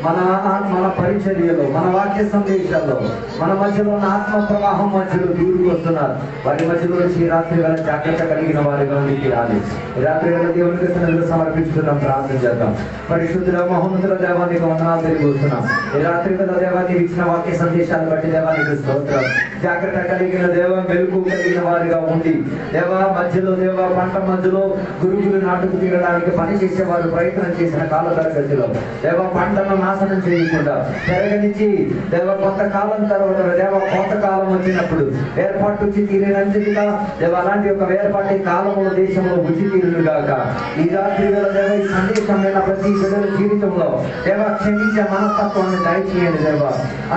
మన పరిచర్యలో మన వాక్య సందేశాల్లో మన మధ్యలో ఉన్న ఆత్మ ప్రవాహం మధ్యలో దూరికి వస్తున్నారు. వారి మధ్యలో వచ్చి రాత్రి వేళ జాగ్రత్త కలిగిన వారిగా తీరాలి. రాత్రి వేళ దేవునికి సన్నిధిలో సమర్పించుకున్నాం. ప్రార్థన చేద్దాం. పరిశుద్ధుల మహోన్నతుల దేవానికి వందనాలు తెలియజేస్తున్నాం. ఈ రాత్రి వేళ దేవానికి ఇచ్చిన వాక్య సందేశాన్ని బట్టి దేవానికి స్తోత్రం. జాగ్రత్త కలిగిన దేవ మెలుగు కలిగిన వారిగా ఉండి దేవా మధ్యలో దేవ పంట మధ్యలో గురుగులు నాటుకు తీరడానికి పని చేసేవారు ప్రయత్నం చేసిన కాల తరగతిలో దేవ పంటను నాశనం చేయకుండా పెరగనిచ్చి దేవ కొంతకాలం తర్వాత దేవ కొంతకాలం వచ్చినప్పుడు వేర్పాటు వచ్చి తీరినంతగా దేవ అలాంటి ఒక వేర్పాటి కాలంలో దేశంలో ఉచి తీరుగాక. ఈ రాత్రి వేళ దేవ ఈ సందేశమైన ప్రతి బిడ్డల జీవితంలో దేవ క్షమించే మనస్తత్వాన్ని దయచేయండి. దేవ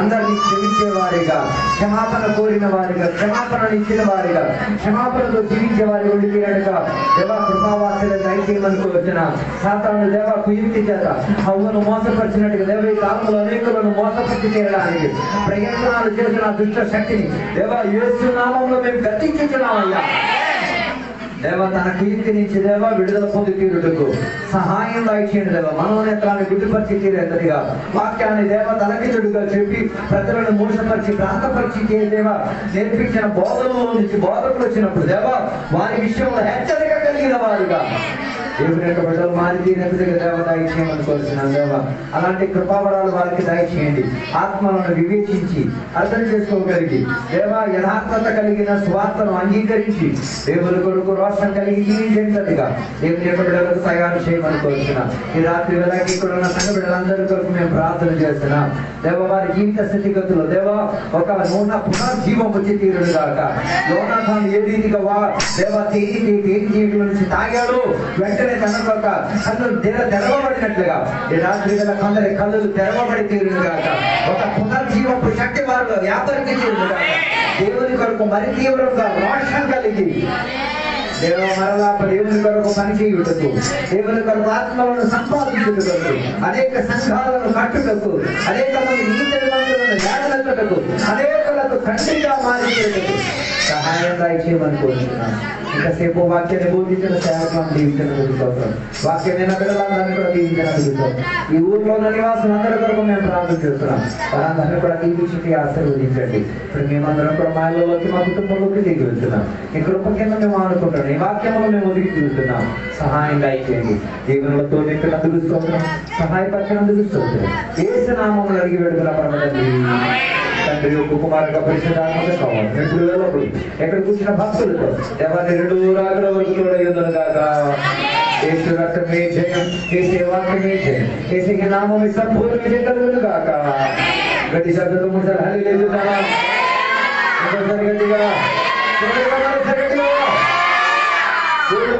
అందరినీ క్షమించే వారిగా క్షమాపణ కోరిన వారిగా క్షమాపణను ఇచ్చిన వారిగా క్షమాపణతో జీవించే వారి ఉండిపోయాడుగా దేవ కృపావాసులు దయచేయమనుకు వచ్చిన సాతాను దేవ కుయుక్తి చేత హవ్వను మోసపరిచినట్టు తీర్చడానికి దేవ ఈ కాలంలో అనేకులను మోసపరిచి తీరడానికి ప్రయత్నాలు చేసిన దుష్ట శక్తిని దేవ యేసు నామములో మేము గద్దించుచున్నామయ్యా. దేవ తన కీర్తి నుంచి దేవ విడుదల పొంది తీరుటకు సహాయం దయచేయండి దేవ. మనోనేత్రాన్ని గుడ్డిపరిచి తీరేంతటిగా వాక్యాన్ని దేవ తలకించుడుగా చెప్పి ప్రజలను మోసపరిచి ప్రాంతపరిచి దేవ నేర్పించిన బోధనలో నుంచి బోధకులు వచ్చినప్పుడు దేవ వారి విషయంలో హెచ్చరిక కలిగిన వారుగా దేవుని యొక్క బిడ్డలు మారి తీరేంతటిగా దేవ దయచేయమని కోరుతున్నాను దేవ. అలాంటి కృపావరాలు వారికి దయచేయండి. ఆత్మలను వివేచించి అర్థం చేసుకోగలిగి దేవ యథార్థత కలిగిన స్వార్థను అంగీకరించి దేవుని కొరకు రోషం కలిగి జీవించేంతటిగా దేవుని యొక్క బిడ్డలకు తయారు చేయమని కోరుతున్నాం. ఈ రాత్రి వేళకి ఇక్కడ ఉన్న సంఘ బిడ్డలందరి కొరకు మేము ప్రార్థన చేస్తున్నాం దేవ. వారి జీవిత స్థితిగతులు దేవ ఒక పునర్జీవం వచ్చి తీరుడు కాక. యోనాథాను ఏ రీతిగా దేవ తేజీ జీవితం నుంచి తాగాడు, వెంటనే తన యొక్క కళ్ళు తెరవబడినట్లుగా ఈ రాత్రి వేళ కొందరి కళ్ళు తెరవబడి తీరుడు కాక. ఒక పునర్జీవపు శక్తి వారు వ్యాపారికి తీరుడు కాక. దేవుని కొరకు మరి తీవ్రంగా రోషం కలిగి దేవ మరలా దేవుని కొరకు పనిచేయుటకు, దేవుని కొరకు ఆత్మలను సంపాదించుటకు, అనేక సంఘాలను కట్టుటకు, అనేక మంది నీతివంతులను జాగ్రత్తకు, అనేకులకు తండ్రిగా మారిపోయేటకు సహాయం దయచేయమని కోరుతున్నాను. ఇంతసేపు వాక్యాన్ని బోధించిన సేవకులను దీవించినందుకు స్తోత్రం. వాక్యమైన బిడ్డలందరినీ కూడా దీవించినందుకు స్తోత్రం. ఈ ఊర్లో ఉన్న నివాసులు అందరి కొరకు మేము ప్రార్థన చేస్తున్నాం. వారందరినీ కూడా దీవించి ఆశీర్వదించండి. ఇప్పుడు మేమందరం కూడా మా ఇళ్ళలోకి మా కుటుంబంలోకి దిగి వెళ్తున్నాం. ఈ కృప కింద మేము ఆడుకుంటాం. ఈ వాక్యంలో మేము ఒదిగి చూస్తున్నాం. సహాయం దయచేయండి. దేవునితో నింపినందుకు స్తోత్రం, సహాయపరిచినందుకు స్తోత్రం. యేసు నామములో అడిగి వేడుకల పరమతండ్రి. తండ్రి యొక్క కుమారుగా పరిశుద్ధాత్మక కావాలి. రెండు వేలప్పుడు ఎక్కడ కూర్చున్న భక్తులతో ఎవరిని రెండు రాగల వరకు తోడయ్యుందను గాక. యేసు రక్తమే జయం, యేసు వాక్యమే జయం, యేసు నామమే సంపూర్ణ విజయం కలుగును గాక. గట్టి శబ్దంతో ముసలి హల్లెలూయా. గట్టిగా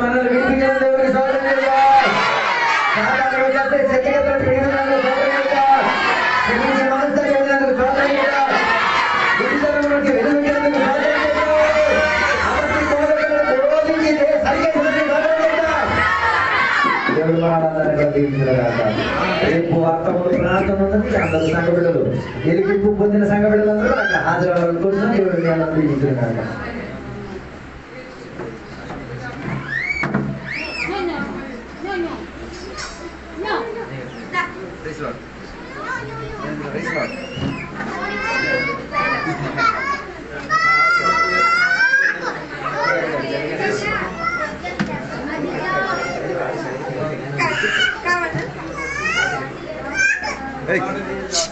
మనల్ని విడిపించిన దేవునికి స్తోత్రం చేద్దాం. సాధారణంగా చేస్తే శక్తిగతుల ప్రేమలను స్తోత్రం చేద్దాం. క్షమించిన మనస్తత్వాలను స్తోత్రం చేద్దాం. విడితనంలోకి వెలుగుతున్నందుకు స్తోత్రం చేద్దాం. అపత్తి బోధకులను బోధించి సరిచేసినందుకు స్తోత్రం చేద్దాం. దేవుడు మనందరినీ దీవించుగాక. రేపు అర్థములు ప్రార్థన ఉన్నది. అందరూ సంఘ బిడ్డలు ఎలిగింపు పొందిన సంఘ బిడ్డలందరూ అక్కడ హాజరవ్వాలని కోరుతున్నాం. దేవుడు దీవించుగాక. Hey.